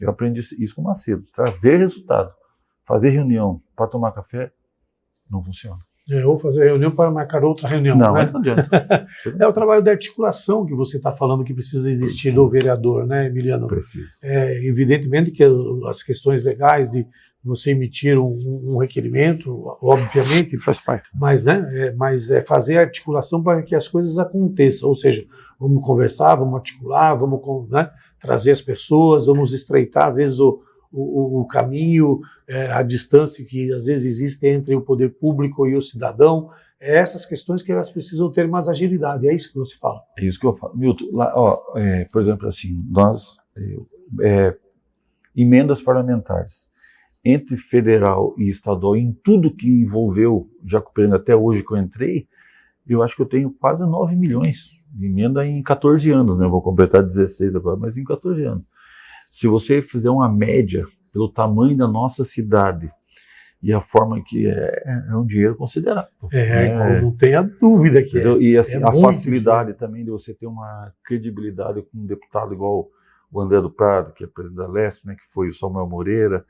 Eu aprendi isso com o Macedo. Trazer resultado. Fazer reunião para tomar café, não funciona. Ou fazer reunião para marcar outra reunião. Não, né? não adianta. É o trabalho de articulação que você está falando que precisa existir do vereador, né, Emiliano? Precisa. Evidentemente que as questões legais de você emitir um requerimento, obviamente, faz parte. Mas, mas fazer a articulação para que as coisas aconteçam. Ou seja, vamos conversar, vamos articular, vamos trazer as pessoas, vamos estreitar, às vezes, o caminho, a distância que às vezes existe entre o poder público e o cidadão. Essas questões que elas precisam ter mais agilidade. É isso que você fala. É isso que eu falo. Milton, lá, por exemplo, assim, emendas parlamentares entre federal e estadual, em tudo que envolveu Jacupiranga até hoje que eu entrei, eu acho que eu tenho quase 9 milhões de emenda em 14 anos, né? Eu vou completar 16 agora, mas em 14 anos. Se você fizer uma média pelo tamanho da nossa cidade e a forma que é um dinheiro considerável. Não tenha dúvida que E assim, a facilidade dinheiro também de você ter uma credibilidade com um deputado igual o André do Prado, que é presidente da Lesp, né, que foi o Samuel Moreira,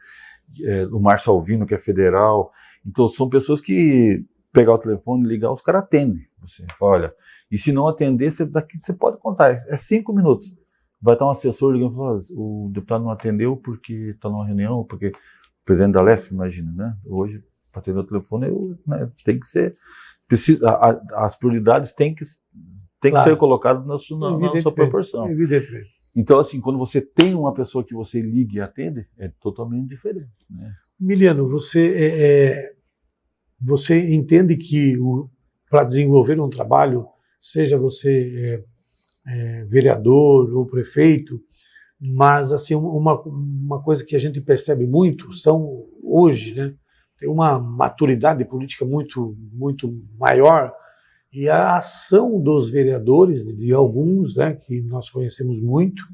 o Márcio Alvino, que é federal. Então, são pessoas que pegar o telefone, ligar, os caras atendem. Você fala, olha, e se não atender, você pode contar, é 5 minutos. Vai estar um assessor ligando e falando, o deputado não atendeu porque está numa reunião, porque o presidente da Lesp, imagina, né? Hoje, para atender o telefone, né, tem que ser, as prioridades têm que ser colocadas na sua proporção. Evidentemente. Então, assim, quando você tem uma pessoa que você liga e atende, é totalmente diferente, né? Emiliano, você entende que para desenvolver um trabalho, seja você vereador ou prefeito, mas assim, uma coisa que a gente percebe muito são, hoje, né, tem uma maturidade política muito, muito maior, e a ação dos vereadores, de alguns, né, que nós conhecemos muito,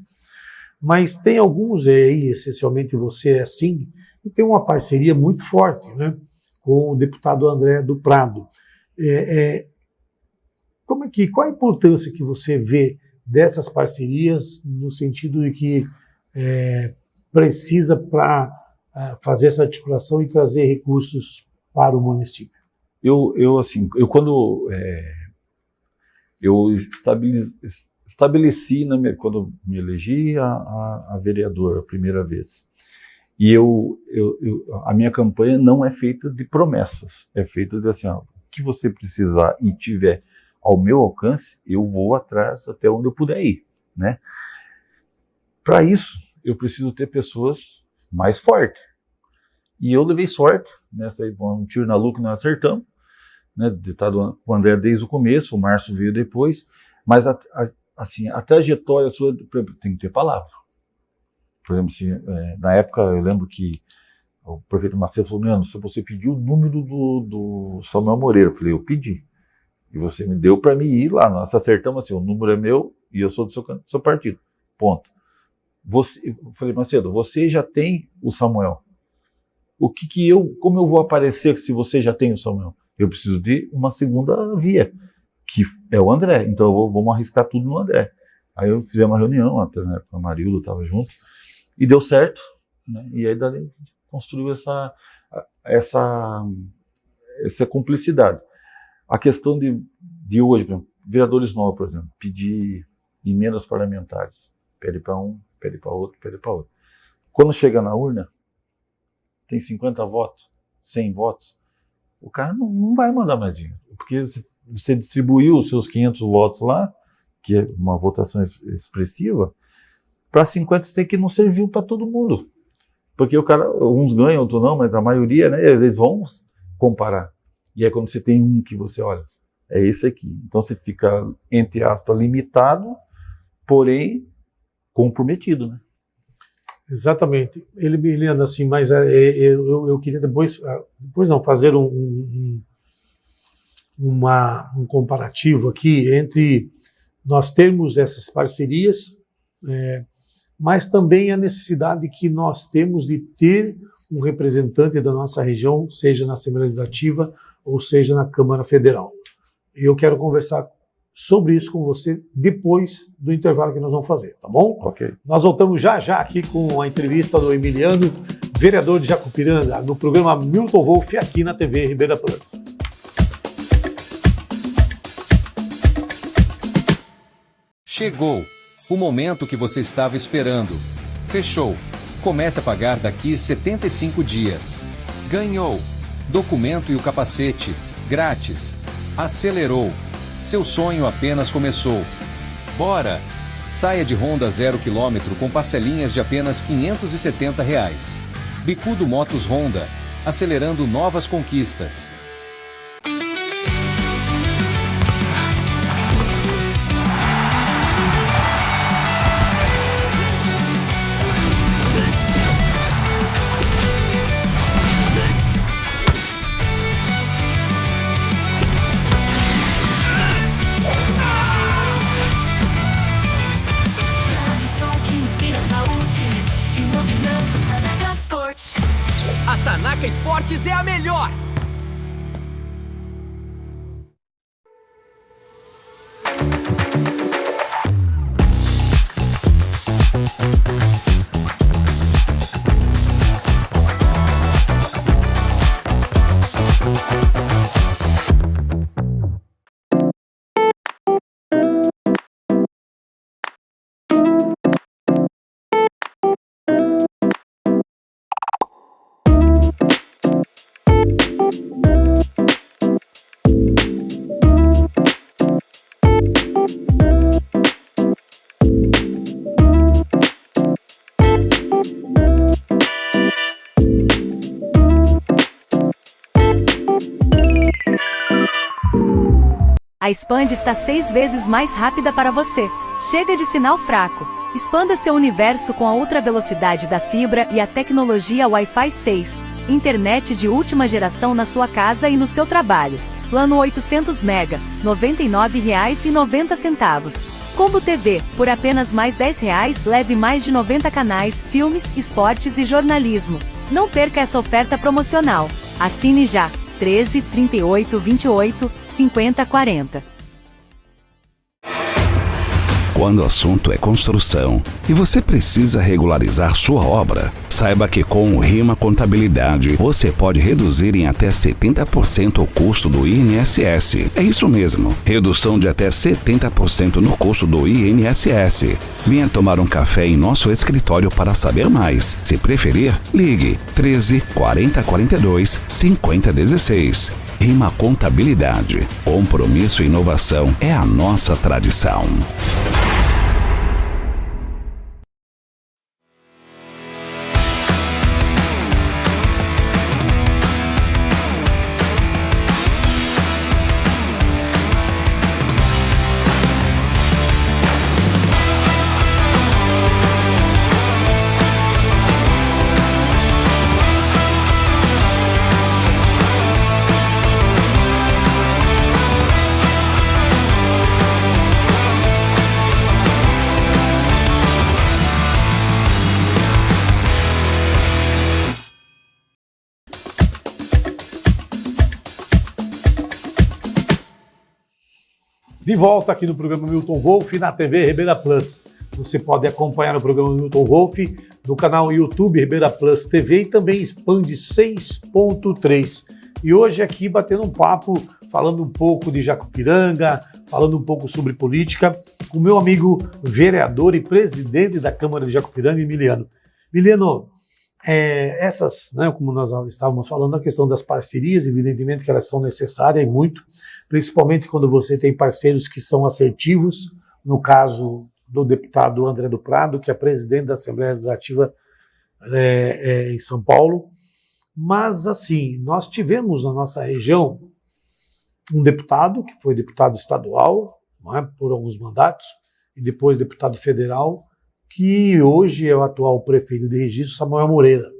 mas tem alguns aí, essencialmente você é assim, e tem uma parceria muito forte, né, com o deputado André do Prado. Qual a importância que você vê dessas parcerias, no sentido de que precisa para fazer essa articulação e trazer recursos para o município? Quando eu estabeleci, quando me elegi a vereador a primeira vez, e a minha campanha não é feita de promessas, é feita de assim, o que você precisar e tiver ao meu alcance, eu vou atrás até onde eu puder ir, né? Para isso, eu preciso ter pessoas mais fortes. E eu levei sorte, nessa aí, um tiro na lua que nós acertamos, né? Ditado com o André desde o começo, o Márcio veio depois, mas assim, a trajetória sua tem que ter palavra. Por exemplo, assim, na época eu lembro que o prefeito Macedo falou, Leandro, se você pediu o número do Samuel Moreira, eu falei, eu pedi. E você me deu para mim ir lá. Nós acertamos assim, o número é meu e eu sou do seu partido. Ponto. Eu falei, Macedo, você já tem o Samuel. Como eu vou aparecer se você já tem o Samuel? Eu preciso de uma segunda via, que é o André. Então vamos arriscar tudo no André. Aí eu fiz uma reunião, até na época o Marildo estava junto, e deu certo, né? E aí daí construiu essa cumplicidade. A questão de hoje, por exemplo, vereadores novos, por exemplo, pedir emendas parlamentares, pede para um, pede para outro, pede para outro. Quando chega na urna, tem 50 votos, 100 votos, o cara não vai mandar mais dinheiro, porque você distribuiu os seus 500 votos lá, que é uma votação expressiva, para 50 você tem que não serviu para todo mundo. Porque o cara, uns ganham, outros não, mas a maioria, né, eles vão comparar. E é quando você tem um que você olha, é esse aqui. Então você fica, entre aspas, limitado, porém comprometido, né? Exatamente. Ele anda assim, mas eu queria depois não, fazer um comparativo aqui entre nós termos essas parcerias, mas também a necessidade que nós temos de ter um representante da nossa região, seja na Assembleia Legislativa ou seja na Câmara Federal. E eu quero conversar sobre isso com você depois do intervalo que nós vamos fazer, tá bom? Ok. Nós voltamos já aqui com a entrevista do Emiliano, vereador de Jacupiranga, no programa Milton Wolff, aqui na TV Ribeira Plus. Chegou o momento que você estava esperando. Fechou. Comece a pagar daqui 75 dias. Ganhou. Documento e o capacete. Grátis. Acelerou. Seu sonho apenas começou. Bora! Saia de Honda 0 km com parcelinhas de apenas R$ 570. Bicudo Motos Honda, acelerando novas conquistas. A Tanaka Esportes é a melhor! A Expand está 6 vezes mais rápida para você. Chega de sinal fraco. Expanda seu universo com a ultra velocidade da fibra e a tecnologia Wi-Fi 6. Internet de última geração na sua casa e no seu trabalho. Plano 800 MB, R$ 99,90. Combo TV, por apenas mais R$ 10, leve mais de 90 canais, filmes, esportes e jornalismo. Não perca essa oferta promocional. Assine já. 13 38 28 50 40. Quando o assunto é construção e você precisa regularizar sua obra, saiba que com o Rima Contabilidade você pode reduzir em até 70% o custo do INSS. É isso mesmo, redução de até 70% no custo do INSS. Venha tomar um café em nosso escritório para saber mais. Se preferir, ligue 13 40 42 50 16. Rima Contabilidade. Compromisso e inovação é a nossa tradição. De volta aqui no programa Milton Wolff na TV Ribeira Plus. Você pode acompanhar o programa Milton Wolff no canal YouTube Ribeira Plus TV e também Expand 6.3. E hoje aqui batendo um papo, falando um pouco de Jacupiranga, falando um pouco sobre política, com o meu amigo vereador e presidente da Câmara de Jacupiranga, Emiliano. Emiliano, como nós estávamos falando, a questão das parcerias, evidentemente que elas são necessárias e muito, principalmente quando você tem parceiros que são assertivos, no caso do deputado André do Prado, que é presidente da Assembleia Legislativa em São Paulo. Mas, assim, nós tivemos na nossa região um deputado, que foi deputado estadual, não é, por alguns mandatos, e depois deputado federal, que hoje é o atual prefeito de Registro, Samuel Moreira.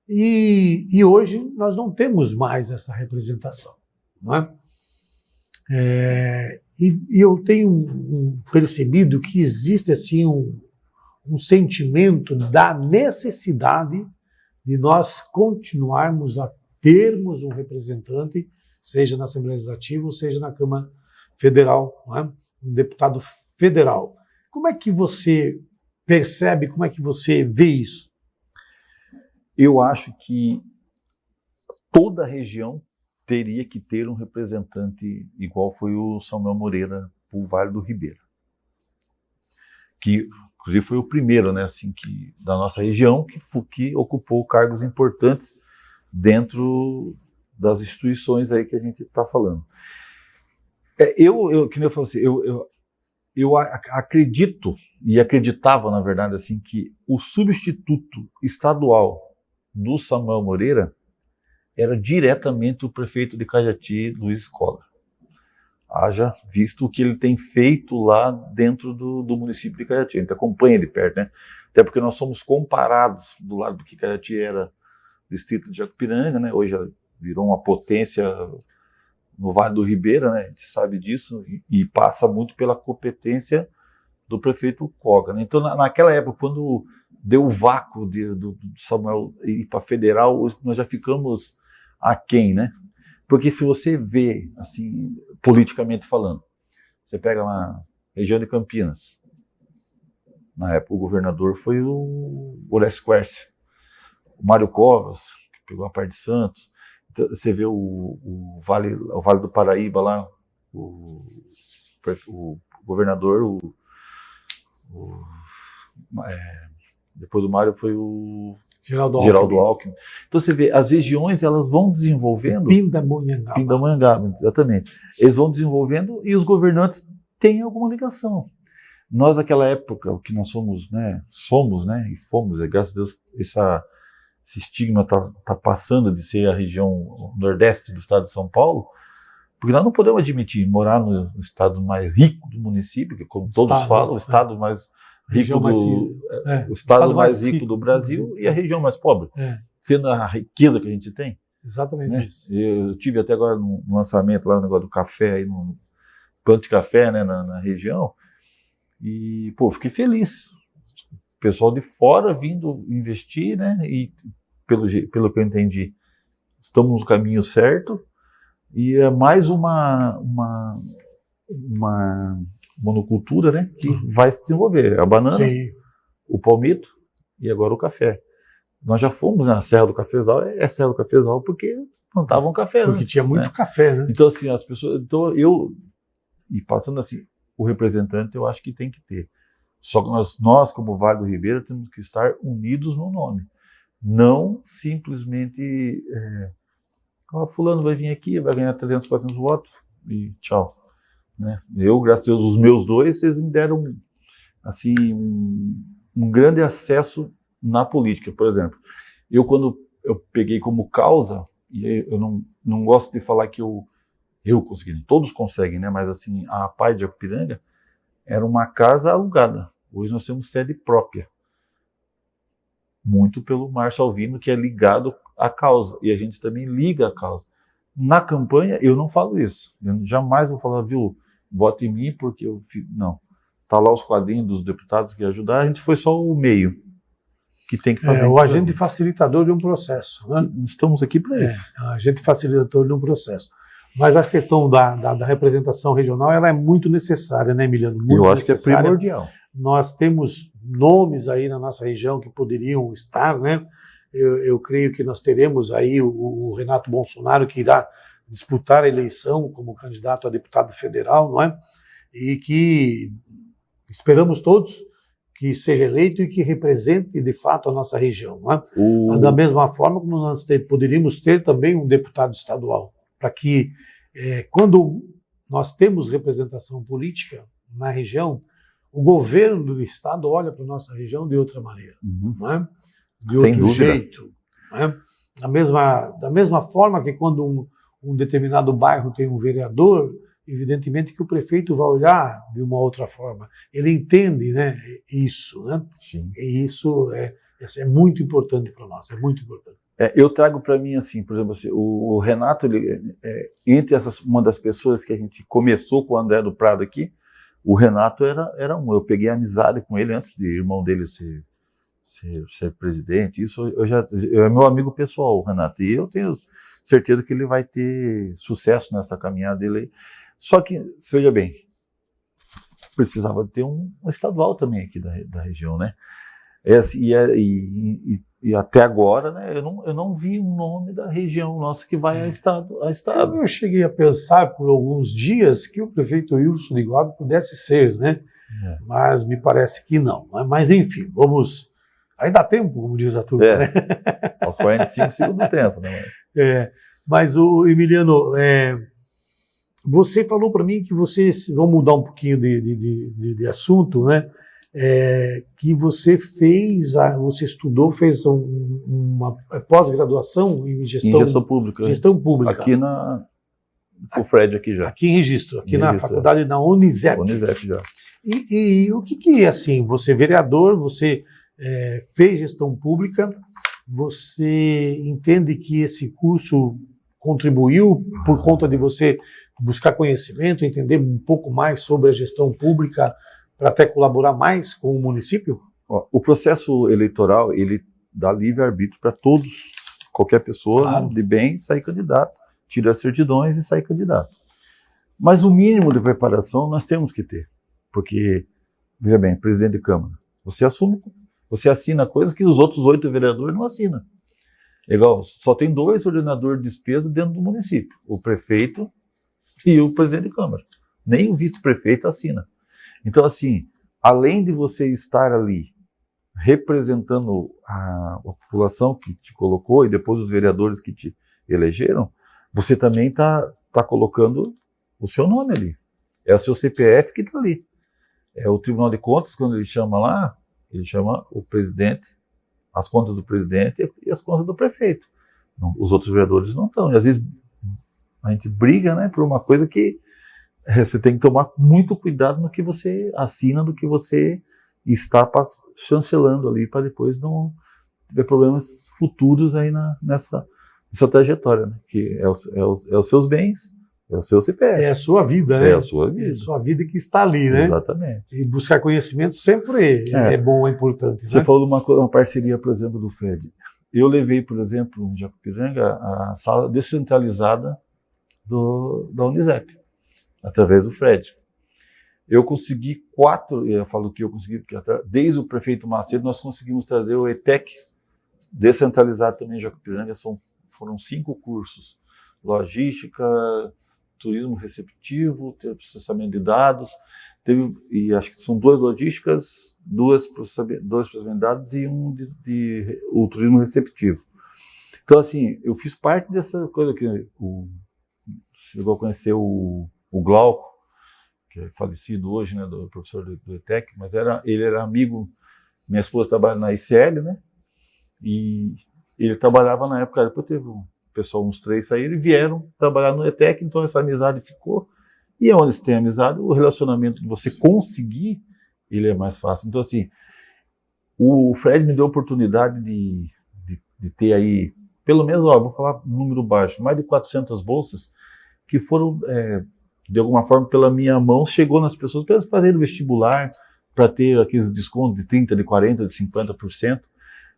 E hoje nós não temos mais essa representação, não é? E eu tenho percebido que existe assim um sentimento da necessidade de nós continuarmos a termos um representante, seja na Assembleia Legislativa ou seja na Câmara Federal, não é? Um deputado federal. Como é que você percebe, como é que você vê isso? Eu acho que toda a região teria que ter um representante igual foi o Samuel Moreira para o Vale do Ribeira. Que, inclusive, foi o primeiro, né, assim, da nossa região que ocupou cargos importantes dentro das instituições aí que a gente está falando. Que nem eu falo assim, eu acredito, e acreditava, na verdade, assim, que o substituto estadual do Samuel Moreira era diretamente o prefeito de Cajati, Luiz Collor. Haja visto o que ele tem feito lá dentro do município de Cajati. A gente acompanha de perto, né? Até porque nós somos comparados do lado do que Cajati era distrito de Jacupiranga, né? Hoje virou uma potência no Vale do Ribeira, né? A gente sabe disso, e passa muito pela competência do prefeito Coga, né? Então, naquela época, quando deu o vácuo do Samuel ir para federal, nós já ficamos aquém, né? Porque se você vê, assim, politicamente falando, você pega lá a região de Campinas, na época o governador foi o Horácio Quercia, o Mário Covas, que pegou a parte de Santos. Então, você vê o Vale do Paraíba lá, o governador, depois do Mário foi o Geraldo Alckmin. Então você vê, as regiões elas vão desenvolvendo. Pindamonhangaba, exatamente. Eles vão desenvolvendo e os governantes têm alguma ligação. Nós, naquela época, o que nós somos, né, e fomos, graças a Deus, esse estigma tá passando de ser a região nordeste do estado de São Paulo, porque nós não podemos admitir morar no estado mais rico do município, que como todos falam, o estado mais rico o estado mais rico do Brasil e a região mais pobre, sendo a riqueza que a gente tem. Exatamente, né? Isso. Eu tive até agora no lançamento lá no negócio do café, aí no plantio de café, né, na região, e pô, fiquei feliz. O pessoal de fora vindo investir, né, e pelo que eu entendi, estamos no caminho certo, e é mais uma monocultura, né, que vai se desenvolver. A banana, sim, o palmito e agora o café. Nós já fomos na Serra do Cafezal, Serra do Cafezal porque plantavam café porque antes, tinha muito, né? café, né? Então, assim, as pessoas... Então, e passando assim, o representante eu acho que tem que ter. Só que nós como Vale do Ribeira, temos que estar unidos no nome. Não simplesmente... fulano vai vir aqui, vai ganhar 300, 400 votos e tchau. Né? Eu, graças a Deus, os meus dois, vocês me deram assim, um grande acesso na política. Por exemplo, quando eu peguei como causa, e eu não gosto de falar que eu consegui, todos conseguem, né? Mas assim, a APAI de Jacupiranga era uma casa alugada. Hoje nós temos sede própria. Muito pelo Márcio Alvino, que é ligado à causa, e a gente também liga à causa. Na campanha, eu não falo isso. Eu jamais vou falar, viu, vote em mim porque eu fiz. Não. Tá lá os quadrinhos dos deputados que ajudar, a gente foi só o meio que tem que fazer. O agente facilitador de um processo, né? Estamos aqui para isso. Agente facilitador de um processo. Mas a questão da representação regional, ela é muito necessária, né, Emiliano? Muito eu acho necessária. Que é primordial. Nós temos nomes aí na nossa região que poderiam estar, né? Eu creio que nós teremos aí o Renato Bolsonaro, que irá disputar a eleição como candidato a deputado federal, não é? E que esperamos todos que seja eleito e que represente de fato a nossa região, não é? Da mesma forma como nós poderíamos ter também um deputado estadual, para que quando nós temos representação política na região, o governo do estado olha para a nossa região de outra maneira, não é? De sem outro dúvida. jeito, não é? Da mesma forma que quando um determinado bairro tem um vereador, evidentemente que o prefeito vai olhar de uma outra forma. Ele entende, né, isso, né? Sim. E isso é muito importante para nós, é muito importante. Eu trago para mim, assim, por exemplo, assim, o Renato, entre uma das pessoas que a gente começou com o André do Prado aqui, o Renato era um. Eu peguei amizade com ele antes de irmão dele ser presidente. Isso é meu amigo pessoal, o Renato. E eu tenho certeza que ele vai ter sucesso nessa caminhada dele aí. Só que, veja bem, precisava ter um estadual também aqui da região, né? E até agora, né, eu não vi um nome da região nossa que vai a estado. Eu cheguei a pensar por alguns dias que o prefeito Wilson de Iguabe pudesse ser, né? Mas me parece que não. Mas enfim, vamos... Aí dá tempo, como diz a turma, né? Aos 45 segundos do tempo, né? Mas o Emiliano, Você falou para mim que você, vamos mudar um pouquinho de assunto, né? Que você você estudou, fez uma pós-graduação em Em gestão pública. gestão pública. Aqui na o Fred aqui já. Aqui em Registro, aqui Em na Registro, faculdade da Unisep. Unisep já. E o que assim, você é vereador, você fez gestão pública, você entende que esse curso contribuiu por conta de você buscar conhecimento, entender um pouco mais sobre a gestão pública para até colaborar mais com o município? Ó, o processo eleitoral, ele dá livre-arbítrio para todos, qualquer pessoa, Claro. de bem sair candidato, tira as certidões e sair candidato. Mas o mínimo de preparação nós temos que ter, porque, veja bem, presidente de Câmara, você assina coisas que os outros 8 vereadores não assinam. Igual, só tem 2 ordenadores de despesa dentro do município, o prefeito e o presidente de Câmara. Nem o vice-prefeito assina. Então, assim, além de você estar ali representando a população que te colocou e depois os vereadores que te elegeram, você também está colocando o seu nome ali. É o seu CPF que está ali. É o Tribunal de Contas, quando ele chama lá, ele chama o presidente, as contas do presidente e as contas do prefeito. Não, os outros vereadores não estão. E às vezes a gente briga, né, por uma coisa que você tem que tomar muito cuidado no que você assina, do que você está chancelando ali, para depois não ter problemas futuros aí nessa trajetória, né? Que é os seus bens, é o seu CPF. É a sua vida, né? É a sua vida. É a sua vida que está ali, né? Exatamente. E buscar conhecimento sempre é bom, é importante. Você né? falou de uma parceria, por exemplo, do Fred. Eu levei, por exemplo, em Jacupiranga, a sala descentralizada da Unisep, através do Fred. Eu consegui 4, eu falo que eu consegui, porque desde o prefeito Macedo nós conseguimos trazer o ETEC descentralizado também em Jacupiranga. Foram 5 cursos: logística, turismo receptivo, processamento de dados, e acho que são 2 logísticas, 2 processamento de dados e o turismo receptivo. Então, assim, eu fiz parte dessa coisa que chegou a conhecer o Glauco, que é falecido hoje, né, do professor do ETEC, mas ele era amigo, minha esposa trabalha na ICL, né, e ele trabalhava na época, depois teve pessoal, uns 3 saíram e vieram trabalhar no ETEC, então essa amizade ficou, e onde se tem amizade, o relacionamento de você conseguir, ele é mais fácil. Então, assim, o Fred me deu a oportunidade de ter aí, pelo menos, vou falar um número baixo, mais de 400 bolsas, que foram, de alguma forma, pela minha mão, chegou nas pessoas para elas fazerem vestibular, para ter aqueles descontos de 30%, de 40%, de 50%,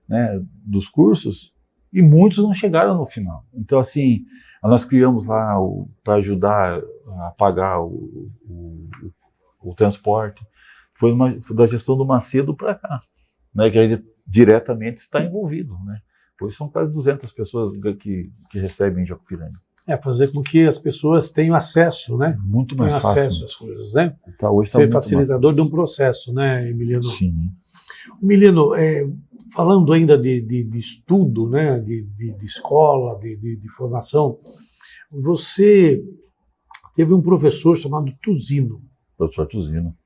né, dos cursos, e muitos não chegaram no final. Então, assim, nós criamos lá para ajudar a pagar o transporte. Foi da gestão do Macedo para cá, né, que ele diretamente está envolvido, né. Hoje são quase 200 pessoas que recebem em Jacupiranga. Fazer com que as pessoas tenham acesso, né? Muito mais tenham fácil. acesso às coisas, né? Hoje Ser facilitador de um processo, né, Emiliano? Sim. Emiliano, falando ainda de estudo, né, de escola, de formação, você teve um professor chamado Tuzino. Professor Tuzino.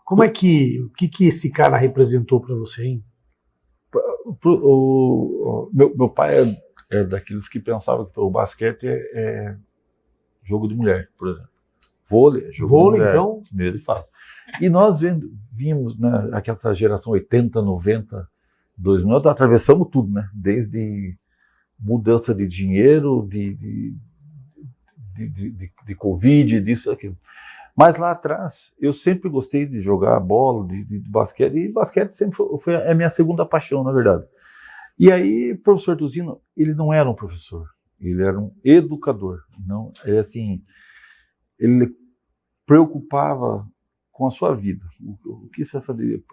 O que esse cara representou para você, hein? Meu pai é daqueles que pensavam que o basquete é jogo de mulher, por exemplo. Vôlei, jogo de mulher. Então? Ele fala. E nós vimos, né, aquela geração 80, 90, 2000, nós atravessamos tudo, né? Desde mudança de dinheiro, de Covid, disso, aquilo. Mas lá atrás, eu sempre gostei de jogar bola, de basquete, e basquete sempre foi a minha segunda paixão, na verdade. E aí, o professor Tuzino, ele não era um professor, ele era um educador. Não, ele preocupava com a sua vida. O que você vai fazer?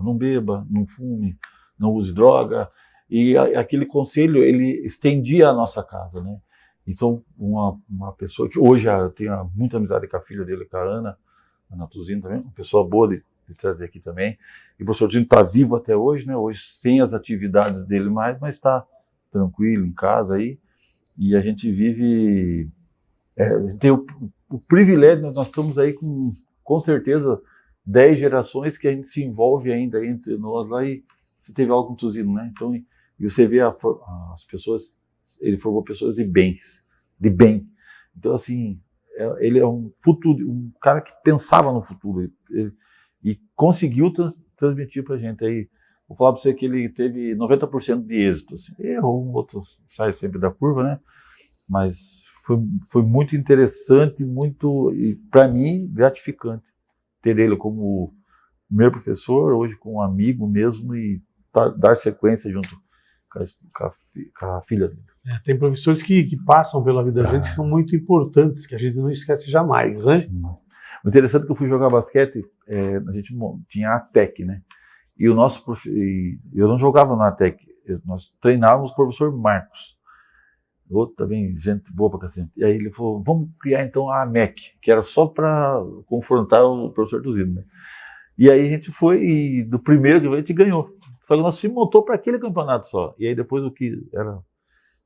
Não beba, não fume, não use droga. E aquele conselho, ele estendia a nossa casa, né? Então, uma pessoa que hoje eu tenho muita amizade com a filha dele, com a Ana Tuzino também, uma pessoa boa de trazer aqui também. E o professor Tuzino está vivo até hoje, né? Hoje sem as atividades dele mais, mas está tranquilo em casa aí. E a gente vive Tem o privilégio, nós estamos aí com certeza 10 gerações que a gente se envolve ainda entre nós lá, e você teve algo com o Tuzino, né? Então, e você vê as pessoas, ele formou pessoas de bem. Então, assim, ele é um cara que pensava no futuro e conseguiu transmitir para a gente. Aí, vou falar para você que ele teve 90% de êxito. Assim. Errou, outro sai sempre da curva, né? Mas foi muito interessante, e para mim, gratificante ter ele como meu professor, hoje como um amigo mesmo, e dar sequência junto com a filha dele. Tem professores que passam pela vida da gente que são muito importantes, que a gente não esquece jamais, né? Sim. O interessante é que eu fui jogar basquete, a gente tinha a ATEC, né? E eu não jogava na ATEC, nós treinávamos o professor Marcos, outro também, gente boa pra cacete. E aí ele falou, vamos criar então a AMEC, que era só para confrontar o professor Tuzino, né? E aí a gente foi, e do primeiro que a gente ganhou. Só que nós se montou para aquele campeonato só. E aí depois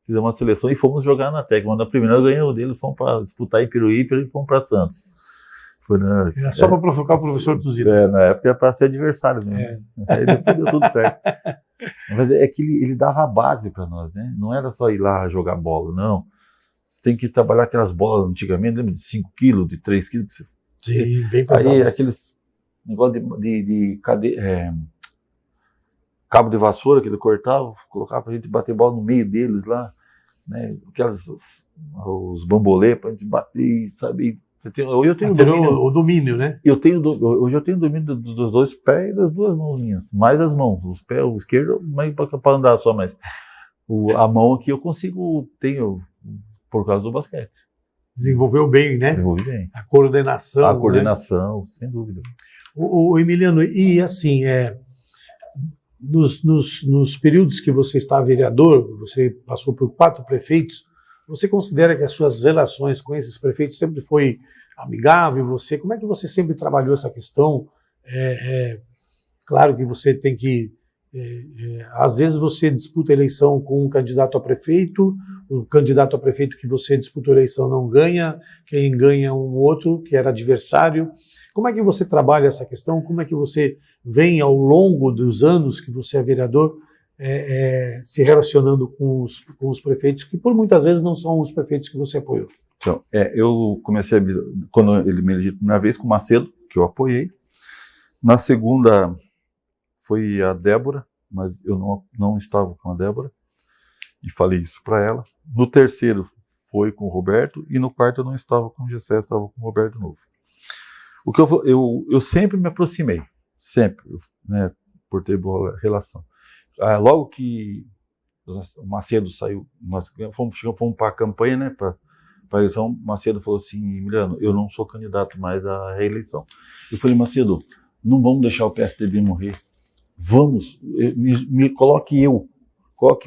fizemos uma seleção e fomos jogar na ATEC. Mas na primeira eu ganhei o deles, fomos para disputar em Piruípe e fomos para Santos. Era só para provocar o professor Tuzino. Na época era para ser adversário mesmo. Aí depois deu tudo certo. Mas é que ele dava a base para nós, né? Não era só ir lá jogar bola, não. Você tem que trabalhar aquelas bolas antigamente, lembra de 5 quilos, de 3 quilos que você... Sim, bem pesadas. Aí aqueles negócio de cabo de vassoura que ele cortava, colocava pra gente bater bola no meio deles lá, né? Os bambolê pra gente bater, sabe? Hoje eu tenho o domínio, né? Hoje eu tenho domínio dos 2 pés e das 2 mãos minhas, mais as mãos, os pés, o esquerdo, mais para andar só, mas a mão aqui eu tenho por causa do basquete. Desenvolveu bem, né? Desenvolvi bem. A coordenação, né? Sem dúvida. O Emiliano, e assim, nos períodos que você está vereador, você passou por 4 prefeitos, você considera que as suas relações com esses prefeitos sempre foi amigável? Como é que você sempre trabalhou essa questão? Claro que você tem que... às vezes você disputa a eleição com um candidato a prefeito, o candidato a prefeito que você disputou a eleição não ganha, quem ganha é um outro, que era adversário. Como é que você trabalha essa questão? Como é que você vem ao longo dos anos que você é vereador se relacionando com os prefeitos, que por muitas vezes não são os prefeitos que você apoiou? Então, eu comecei, quando ele me elegeu a primeira vez, com o Macedo, que eu apoiei. Na segunda foi a Débora, mas eu não estava com a Débora, e falei isso para ela. No terceiro foi com o Roberto, e no quarto eu não estava com o Gessé, estava com o Roberto Novo. O que eu sempre me aproximei, sempre, né, por ter boa relação. Logo que o Macedo saiu, nós fomos para a campanha, né, para a eleição, Macedo falou assim, Emiliano, eu não sou candidato mais à reeleição. Eu falei, Macedo, não vamos deixar o PSDB morrer, vamos, coloque eu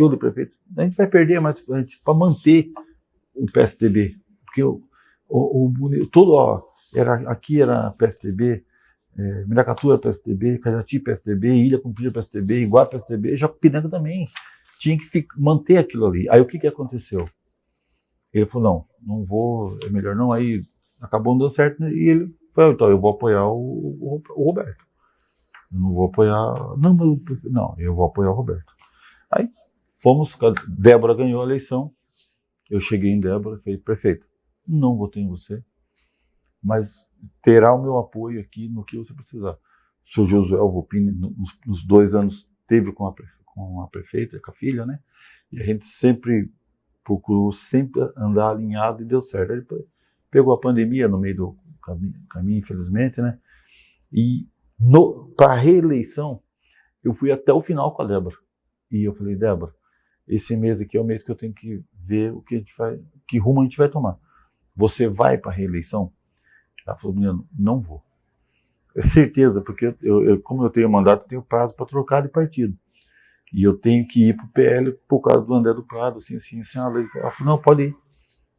de prefeito. A gente vai perder, mas para manter o PSDB, porque aqui era PSDB, Miracatu era PSDB, Cajati PSDB, Ilha Comprida PSDB, Iguá PSDB, Jacupiranga também. Tinha que manter aquilo ali. Aí o que aconteceu? Ele falou, não vou, é melhor não. Aí acabou não dando certo, né? E ele falou, então eu vou apoiar o Roberto. Eu não vou apoiar, eu vou apoiar o Roberto. Aí Débora ganhou a eleição, eu cheguei em Débora e falei, prefeito, não votei em você, mas terá o meu apoio aqui no que você precisar. O senhor Josué Volpini, nos 2 anos, teve com a prefeita, com a filha, né? E a gente sempre procurou andar alinhado e deu certo. Aí depois pegou a pandemia no meio do caminho, infelizmente, né? E para a reeleição, eu fui até o final com a Débora. E eu falei, Débora, esse mês aqui é o mês que eu tenho que ver que rumo a gente vai tomar. Você vai para a reeleição? Ela falou, menino, não vou. É certeza, porque como eu tenho mandato, eu tenho prazo para trocar de partido. E eu tenho que ir para o PL por causa do André do Prado, assim. Ela falou, não, pode ir.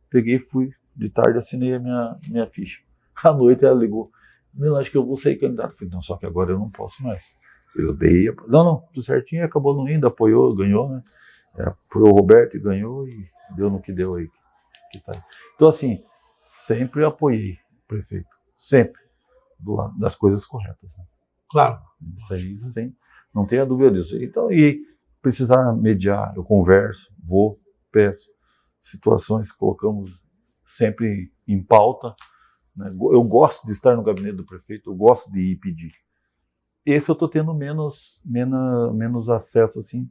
Peguei, fui, de tarde assinei a minha ficha. À noite ela ligou, eu acho que eu vou sair candidato. Eu falei, não, só que agora eu não posso mais. Eu dei, não, tudo certinho, acabou não indo, apoiou, ganhou, né? Apoiou o Roberto e ganhou, e deu no que deu aí. Então assim, sempre apoiei o prefeito, sempre, do lado das coisas corretas. Né? Claro. Isso aí, sem, não tenha dúvida disso. Então, e precisar mediar, eu converso, vou, peço, situações que colocamos sempre em pauta. Né? Eu gosto de estar no gabinete do prefeito, eu gosto de ir pedir. Esse eu estou tendo menos acesso, assim,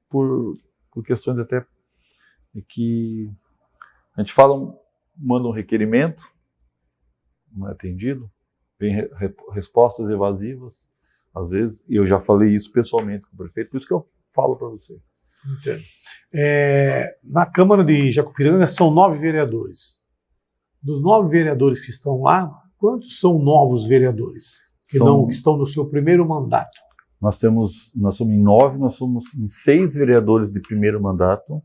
por questões até que a gente fala, manda um requerimento, não é atendido, vem respostas evasivas, às vezes, e eu já falei isso pessoalmente com o prefeito, por isso que eu falo para você. Entendo. Na Câmara de Jacupiranga são 9 vereadores. Dos 9 vereadores que estão lá, quantos são novos vereadores que estão no seu primeiro mandato? Nós somos em 9, nós somos em 6 vereadores de primeiro mandato,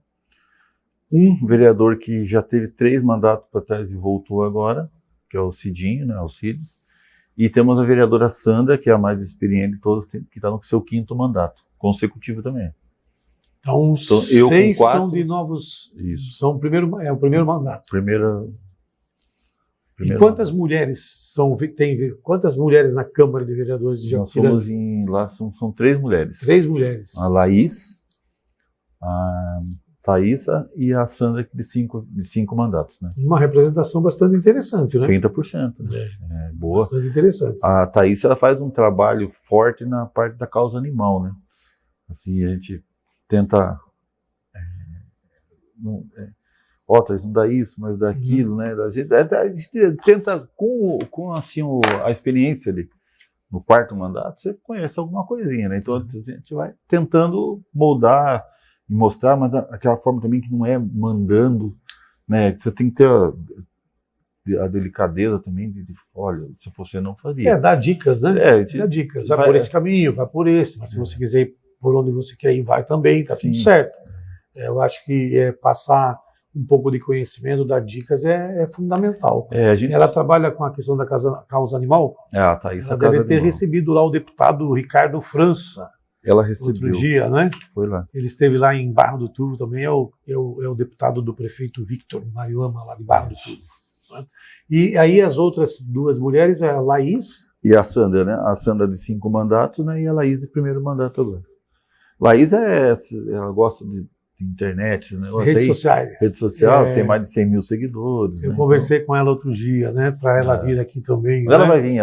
um vereador que já teve 3 mandatos para trás e voltou agora, que é o Cidinho, né, o Cides, e temos a vereadora Sandra, que é a mais experiente de todos, que está no seu 5º mandato, consecutivo também. Então eu 6 com 4, são de novos, isso. São o primeiro mandato. E quantas mulheres quantas mulheres na Câmara de Vereadores de Jacupiranga? Lá são 3 mulheres. 3 mulheres. A Laís, a Thaísa e a Sandra, de 5 mandatos. Né? Uma representação bastante interessante, né? 30%. Né? Boa. Bastante interessante. A Thaísa, ela faz um trabalho forte na parte da causa animal, né? Assim, a gente tenta... Thaís, não dá isso, mas dá aquilo, né? A gente tenta, com assim, a experiência ali, no 4º mandato, você conhece alguma coisinha, né? Então a gente vai tentando moldar e mostrar, mas aquela forma também que não é mandando, né? Você tem que ter a delicadeza também de olha, se você não faria. Dar dicas, né? Dá dicas. Vai por esse caminho, vai por esse, mas se você quiser ir por onde você quer ir, vai também, tá tudo certo. Eu acho que passar um pouco de conhecimento, dar dicas é fundamental. Ela trabalha com a questão da causa animal. A Thaís, ela deve ter recebido lá o deputado Ricardo França. Ela recebeu. Outro dia, né? Foi lá. Ele esteve lá em Barra do Turvo também, é o deputado do prefeito Victor Mariama, lá de Barra do Turvo. Né? E aí as outras 2 mulheres, a Laís... E a Sandra, né? A Sandra de 5 mandatos, né? E a Laís de primeiro mandato agora. Laís, ela gosta de internet, né? Redes sociais. Rede social, tem mais de 100 mil seguidores. Eu conversei com ela outro dia, né? Para ela vir aqui também. Ela vai vir.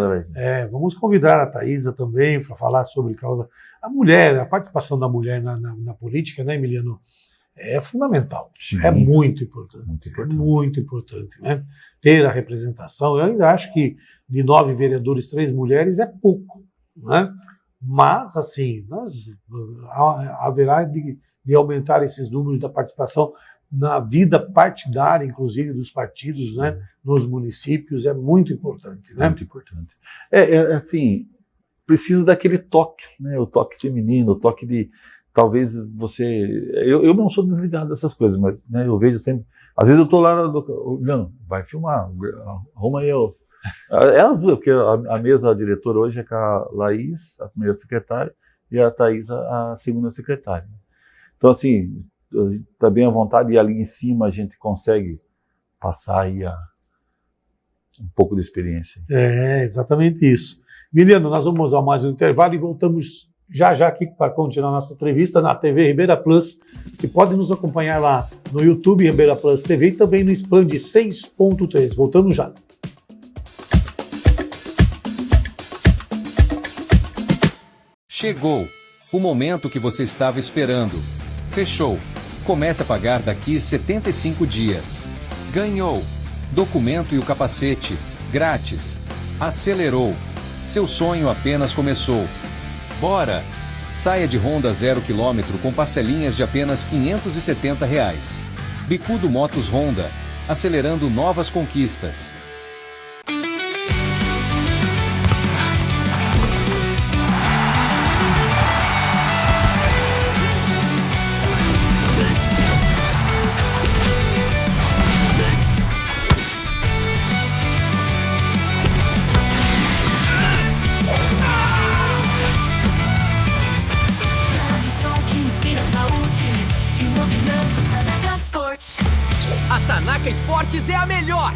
Vamos convidar a Thaísa também para falar sobre causa... A participação da mulher na política, né, Emiliano? É fundamental. Sim. É muito importante. Muito importante. É muito importante, né? Ter a representação. Eu ainda acho que de 9 vereadores, 3 mulheres é pouco, né? Mas, assim, haverá de aumentar esses números da participação na vida partidária, inclusive dos partidos, né, nos municípios, é muito importante. Né? Muito importante. Assim, precisa daquele toque, né, o toque feminino, o toque de, talvez você... Eu não sou desligado dessas coisas, mas né, eu vejo sempre... Às vezes eu estou lá, não, vai filmar, arruma aí, é as 2, porque a mesa diretora hoje é com a Laís, a primeira secretária, e a Thaísa, a segunda secretária. Então, assim, está bem à vontade e ali em cima a gente consegue passar aí um pouco de experiência. Exatamente isso. Emiliano, nós vamos a mais um intervalo e voltamos já aqui para continuar nossa entrevista na TV Ribeira Plus. Você pode nos acompanhar lá no YouTube Ribeira Plus TV e também no Expand 6.3. Voltamos já. Chegou o momento que você estava esperando. Fechou. Comece a pagar daqui 75 dias. Ganhou. Documento e o capacete. Grátis. Acelerou. Seu sonho apenas começou. Bora! Saia de Honda 0 km com parcelinhas de apenas R$ 570. Bicudo Motos Honda. Acelerando novas conquistas. A Tanaka Esportes é a melhor!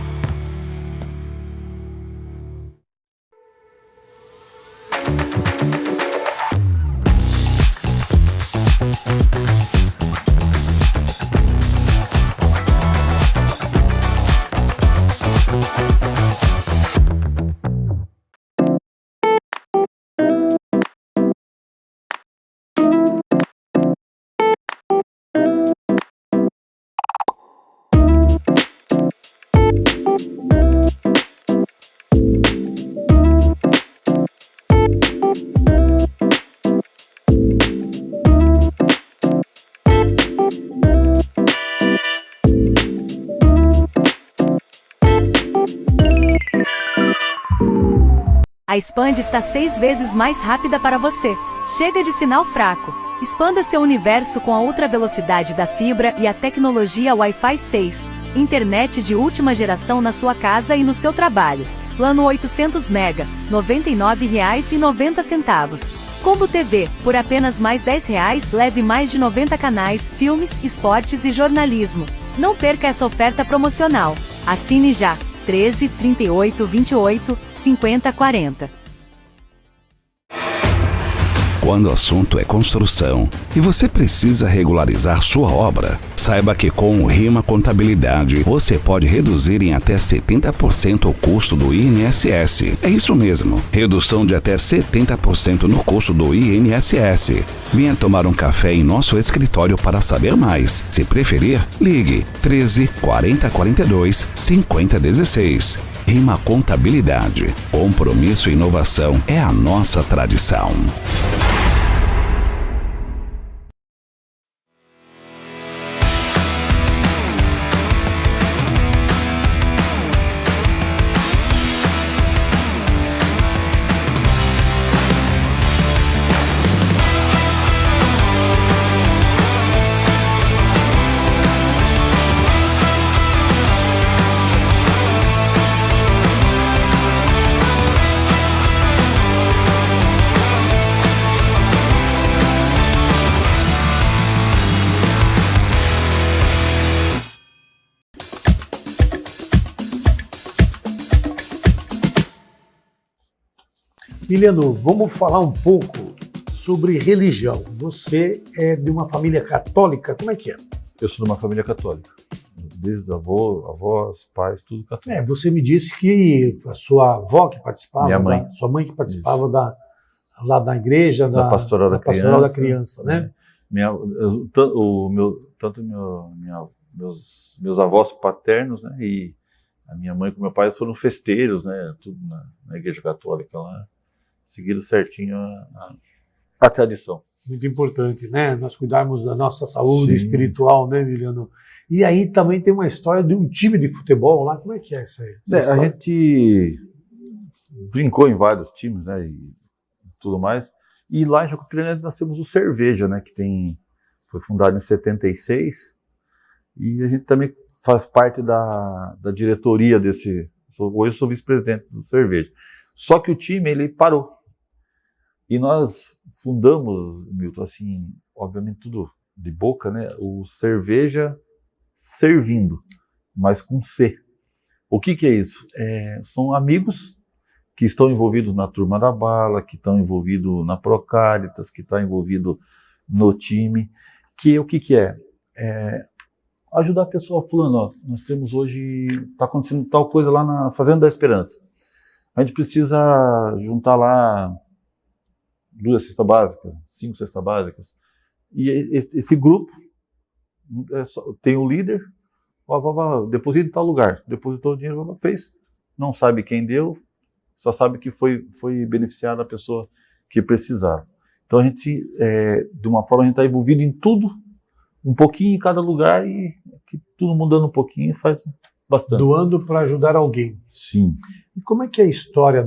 A Expand está 6 vezes mais rápida para você. Chega de sinal fraco. Expanda seu universo com a ultra velocidade da fibra e a tecnologia Wi-Fi 6. Internet de última geração na sua casa e no seu trabalho. Plano 800 MB, R$ 99,90. Combo TV, por apenas mais R$ 10, leve mais de 90 canais, filmes, esportes e jornalismo. Não perca essa oferta promocional. Assine já. 13 38 28 50 40. Quando o assunto é construção e você precisa regularizar sua obra, saiba que com o Rima Contabilidade você pode reduzir em até 70% o custo do INSS. É isso mesmo, redução de até 70% no custo do INSS. Venha tomar um café em nosso escritório para saber mais. Se preferir, ligue 13 40 42 50 16. Rima Contabilidade. Compromisso e inovação é a nossa tradição. Miliano, vamos falar um pouco sobre religião. Você é de uma família católica, como é que é? Eu sou de uma família católica. Desde avós, pais, tudo católico. Você me disse que a sua avó que participava, Minha mãe. Sua mãe que participava lá da igreja, da Pastoral da Criança, né? Meus avós paternos, né, e a minha mãe com meu pai foram festeiros, né, tudo na igreja católica lá, seguiram certinho a tradição. Muito importante, né? Nós cuidarmos da nossa saúde Sim. espiritual, né, Miliano? E aí também tem uma história de um time de futebol lá, como é que é isso aí? A gente brincou em vários times, né, e tudo mais, e lá em Jacupiranga nós temos o Cerveja, né, foi fundado em 76, e a gente também faz parte da diretoria desse, hoje eu sou vice-presidente do Cerveja. Só que o time, ele parou. E nós fundamos, Milton, assim, obviamente tudo de boca, né, o Cerveja Servindo, mas com C. O que é isso? São amigos que estão envolvidos na Turma da Bala, que estão envolvidos na Procáritas, que estão envolvidos no time, que o que é? Ajudar a pessoa fulano, ó, nós temos hoje, está acontecendo tal coisa lá na Fazenda da Esperança. A gente precisa juntar lá 2 cestas básicas, 5 cestas básicas. E esse grupo tem um líder, deposita em tal lugar, depositou o dinheiro, fez, não sabe quem deu, só sabe que foi beneficiada a pessoa que precisava. Então a gente, de uma forma, a gente está envolvido em tudo, um pouquinho em cada lugar, e que tudo mudando um pouquinho faz bastante. Doando para ajudar alguém. Sim. E como é que é a história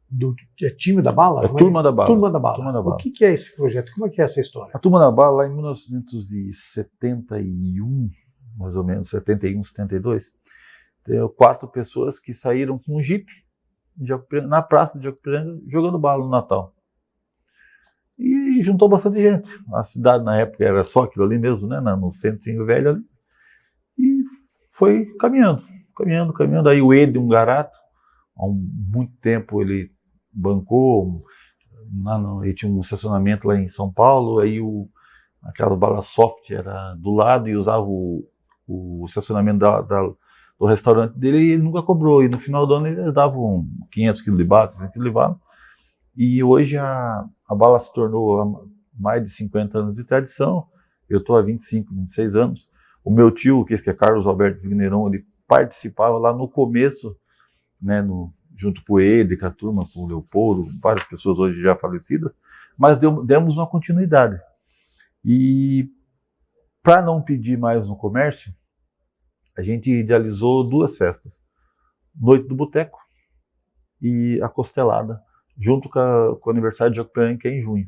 do time da Bala? Turma da Bala. Turma da Bala. Turma da Bala. O que é esse projeto? Como é que é essa história? A Turma da Bala, lá em 1971, mais ou menos, 71, 72, tem 4 pessoas que saíram com um jipe na praça de Jacupiranga jogando bala no Natal. E juntou bastante gente. A cidade na época era só aquilo ali mesmo, né, no centrinho velho ali. E foi caminhando. Aí o Edson Garato, há muito tempo ele bancou, ele tinha um estacionamento lá em São Paulo, aí aquela bala soft era do lado e usava o estacionamento do restaurante dele, e ele nunca cobrou, e no final do ano ele dava 500 kg de bala, 600 kg de bala, e hoje a bala se tornou há mais de 50 anos de tradição. Eu estou há 25, 26 anos, o meu tio, que é Carlos Alberto Vigneron, ele participava lá no começo, né, junto com ele, com a turma, com o Leopoldo, várias pessoas hoje já falecidas, mas demos uma continuidade. E para não pedir mais no comércio, a gente idealizou 2 festas, Noite do Boteco e a costelada, junto com o aniversário de Jacupiranga, que é em junho.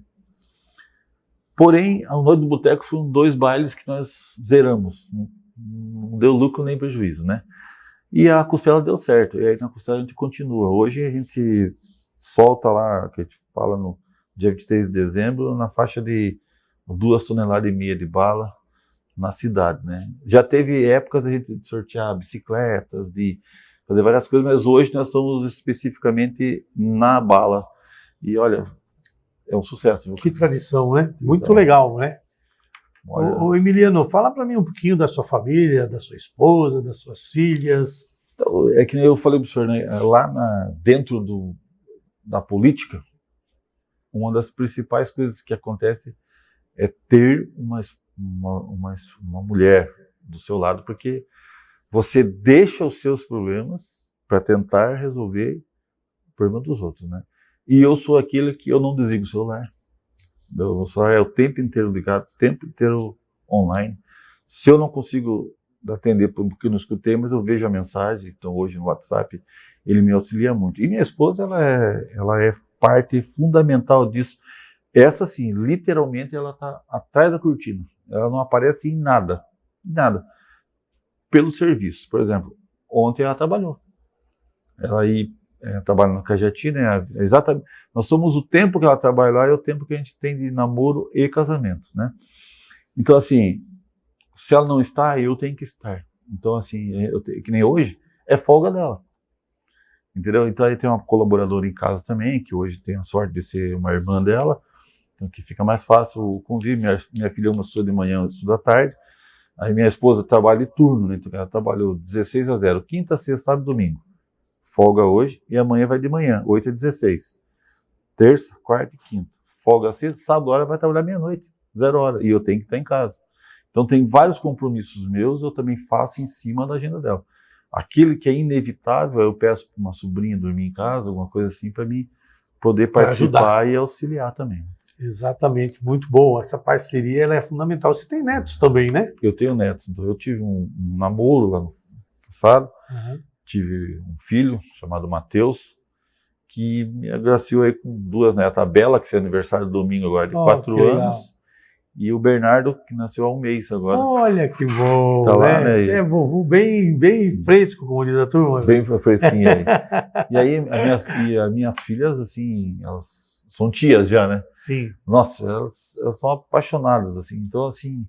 Porém, a Noite do Boteco foram 2 bailes que nós zeramos. Não deu lucro nem prejuízo, né? E a costela deu certo. E aí na costela a gente continua. Hoje a gente solta lá, que a gente fala no dia 23 de dezembro, na faixa de 2,5 toneladas de bala na cidade, né? Já teve épocas a gente de sortear bicicletas, de fazer várias coisas, mas hoje nós estamos especificamente na bala. E olha, é um sucesso. Viu? Que tradição, né? Muito legal, né? Olha, Ô Emiliano, fala para mim um pouquinho da sua família, da sua esposa, das suas filhas. então, é que nem eu falei para o senhor, né? Lá dentro da política, uma das principais coisas que acontece é ter uma mulher do seu lado, porque você deixa os seus problemas para tentar resolver o problema dos outros, né? E eu sou aquele que eu não desligo o celular. Meu celular é o tempo inteiro ligado, o tempo inteiro online. Se eu não consigo atender porque eu não escutei, mas eu vejo a mensagem, então hoje no WhatsApp ele me auxilia muito. E minha esposa, ela é parte fundamental disso. Essa sim, literalmente ela está atrás da cortina. Ela não aparece em nada, pelo serviço. Por exemplo, ontem ela trabalhou. Ela aí trabalha no Cajati, né? Exatamente. Nós somos o tempo que ela trabalha lá e o tempo que a gente tem de namoro e casamento, né? Então, assim, se ela não está, eu tenho que estar. Então, assim, que nem hoje, é folga dela. Entendeu? Então, aí tem uma colaboradora em casa também, que hoje tem a sorte de ser uma irmã dela, então que fica mais fácil o convívio. Minha filha estuda de manhã, eu estudo à tarde. Aí minha esposa trabalha de turno, né? Então ela trabalhou 16 a 0, quinta, sexta, sábado e domingo. Folga hoje e amanhã vai de manhã, 8 a 16. Terça, quarta e quinta. Folga sexta, sábado, hora vai trabalhar meia-noite, 0 hora. E eu tenho que estar em casa. Então tem vários compromissos meus, eu também faço em cima da agenda dela. Aquilo que é inevitável, eu peço para uma sobrinha dormir em casa, alguma coisa assim, para mim poder participar e auxiliar também. Exatamente, muito bom. Essa parceria ela é fundamental. Você tem netos também, né? Eu tenho netos, então eu tive um namoro lá no passado, tive um filho chamado Matheus, que me agraciou aí com 2 netas, a Bela, que fez aniversário domingo agora de 4 anos, e o Bernardo, que nasceu há um mês agora. Olha que bom, tá lá, né? É vovô bem fresco, como diz a turma. Bem fresquinho aí. E aí, as minhas filhas, assim, elas são tias já, né? Sim. Nossa, elas são apaixonadas, assim. Então, assim,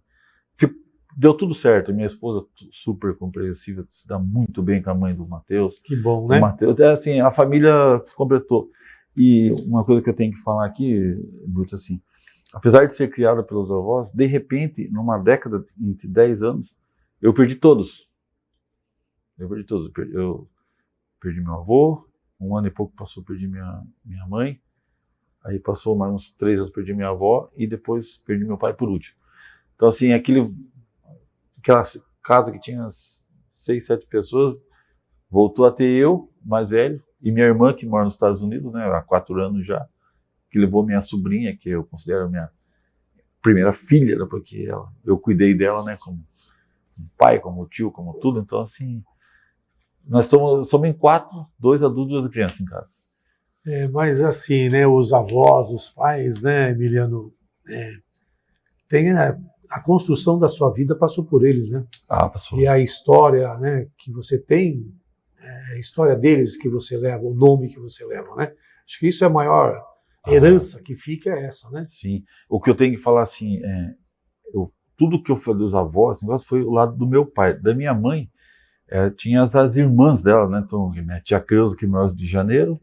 deu tudo certo. Minha esposa super compreensiva, se dá muito bem com a mãe do Matheus. Que bom, né? O Matheus, assim, a família se completou. E uma coisa que eu tenho que falar aqui, muito assim, apesar de ser criada pelos avós, de repente, numa década de 10 anos, eu perdi todos. Eu perdi meu avô, 1 ano e pouco passou, perdi minha mãe, aí passou mais uns 3 anos, perdi minha avó, e depois perdi meu pai por último. Então, assim, aquela casa que tinha 6, 7 pessoas, voltou a ter eu, mais velho, e minha irmã, que mora nos Estados Unidos, né, há 4 anos já, que levou minha sobrinha, que eu considero minha primeira filha, porque eu cuidei dela, né, como pai, como tio, como tudo. Então, assim, nós somos em 4, 2 adultos e 2 crianças em casa. Mas assim, né, os avós, os pais, né, Emiliano, tem a construção da sua vida passou por eles, né? Passou. E a história, né, que você tem, a história deles que você leva, o nome que você leva, né? Acho que isso é a maior herança que fica é essa, né? Sim. O que eu tenho que falar assim, tudo que eu falei dos avós, esse negócio foi o lado do meu pai. Da minha mãe, tinha as irmãs dela, né? Então, minha tia Creuza, que mora no Rio de Janeiro,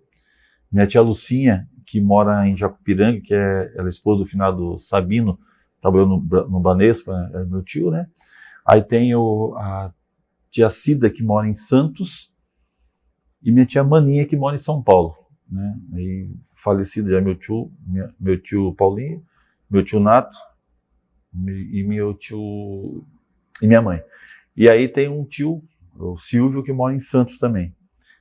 minha tia Lucinha, que mora em Jacupiranga, que ela é esposa do finado Sabino, trabalhou no Banespa, é meu tio, né? Aí tem a tia Cida, que mora em Santos, e minha tia Maninha, que mora em São Paulo, né? Aí, falecido já meu tio Paulinho, meu tio Nato, e meu tio e minha mãe. E aí tem um tio, o Silvio, que mora em Santos também.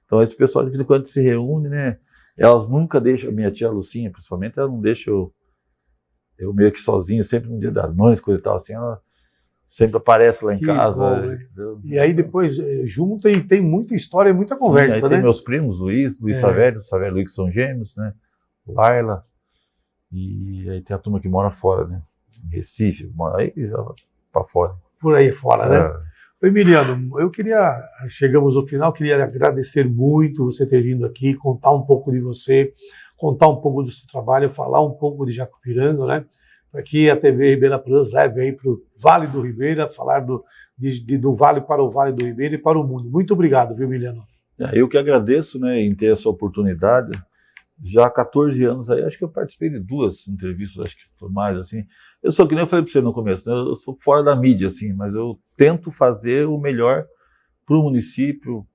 Então esse pessoal de vez em quando se reúne, né? Elas nunca deixam, minha tia Lucinha principalmente, ela não deixa eu meio que sozinho, sempre no Dia das Mães, coisa e tal assim, ela sempre aparece lá em Que casa. bom, né? E aí depois junta e tem muita história e muita conversa, aí né? tem meus primos, Luiz Savério e Luiz, que são gêmeos, né? Laila. E aí tem a turma que mora fora, né? Em Recife, mora aí já para fora. Por aí fora, né? Emiliano, chegamos ao final, queria agradecer muito você ter vindo aqui, contar um pouco de você, contar um pouco do seu trabalho, falar um pouco de Jacupiranga, né? Para que a TV Ribeira Plus leve aí para o Vale do Ribeira, falar do Vale para o Vale do Ribeira e para o mundo. Muito obrigado, viu, Emiliano? Eu que agradeço, né, em ter essa oportunidade. Já há 14 anos aí, acho que eu participei de 2 entrevistas, acho que foi mais, assim. Eu sou, que nem eu falei para você no começo, né, eu sou fora da mídia, assim, mas eu tento fazer o melhor para o município,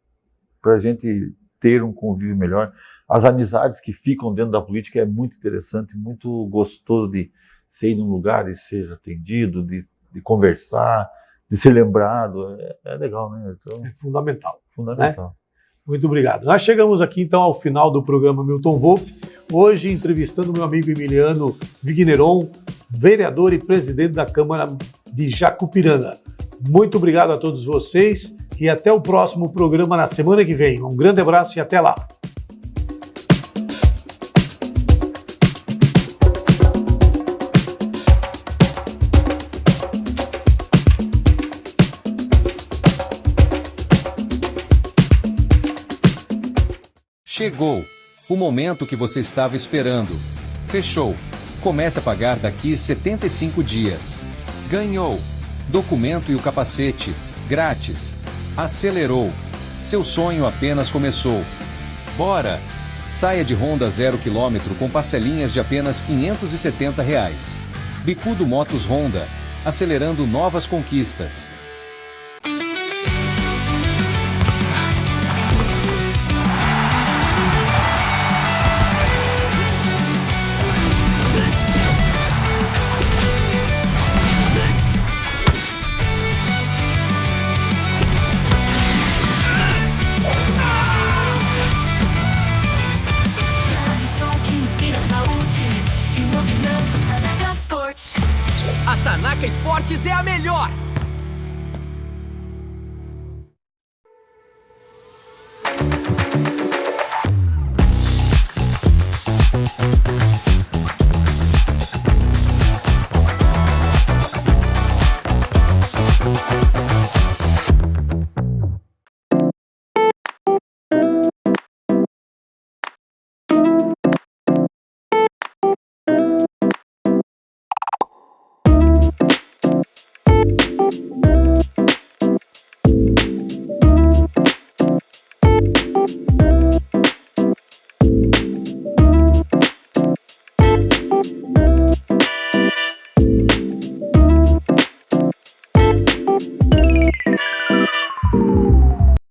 para a gente ter um convívio melhor. As amizades que ficam dentro da política é muito interessante, muito gostoso de ser num lugar e ser atendido, de conversar, de ser lembrado. É legal, né? Então, é fundamental. Fundamental. Né? Muito obrigado. Nós chegamos aqui então ao final do programa Milton Wolff, hoje entrevistando meu amigo Emiliano Vigneron, vereador e presidente da Câmara de Jacupiranga. Muito obrigado a todos vocês e até o próximo programa na semana que vem. Um grande abraço e até lá. Chegou o momento que você estava esperando. Fechou. Comece a pagar daqui 75 dias. Ganhou. Documento e o capacete. Grátis. Acelerou. Seu sonho apenas começou. Bora! Saia de Honda 0 km com parcelinhas de apenas R$ 570. Bicudo Motos Honda. Acelerando novas conquistas. A Tanaka Esportes é a melhor!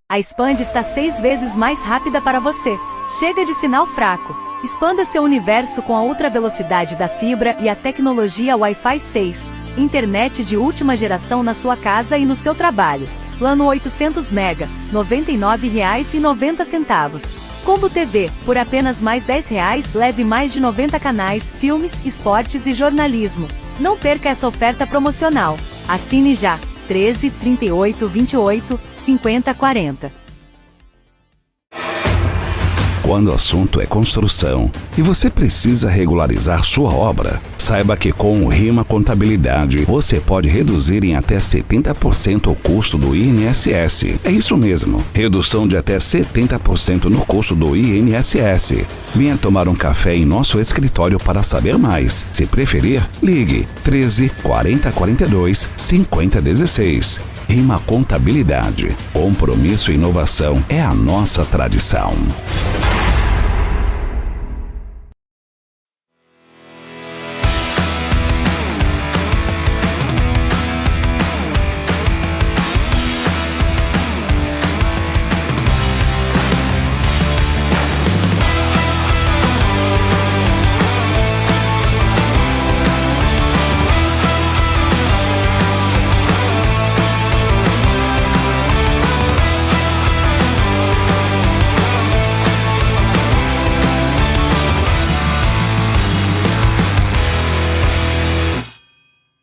A Expand está 6 vezes mais rápida para você. Chega de sinal fraco. Expanda seu universo com a ultra velocidade da fibra e a tecnologia Wi-Fi 6. Internet de última geração na sua casa e no seu trabalho. Plano 800 MB, R$ 99,90. Combo TV, por apenas mais R$ 10, leve mais de 90 canais, filmes, esportes e jornalismo. Não perca essa oferta promocional. Assine já. 13 38 28 50 40. Quando o assunto é construção e você precisa regularizar sua obra, saiba que com o Rima Contabilidade você pode reduzir em até 70% o custo do INSS. É isso mesmo, redução de até 70% no custo do INSS. Venha tomar um café em nosso escritório para saber mais. Se preferir, ligue 13 40 42 50 16. Rima Contabilidade. Compromisso e inovação é a nossa tradição.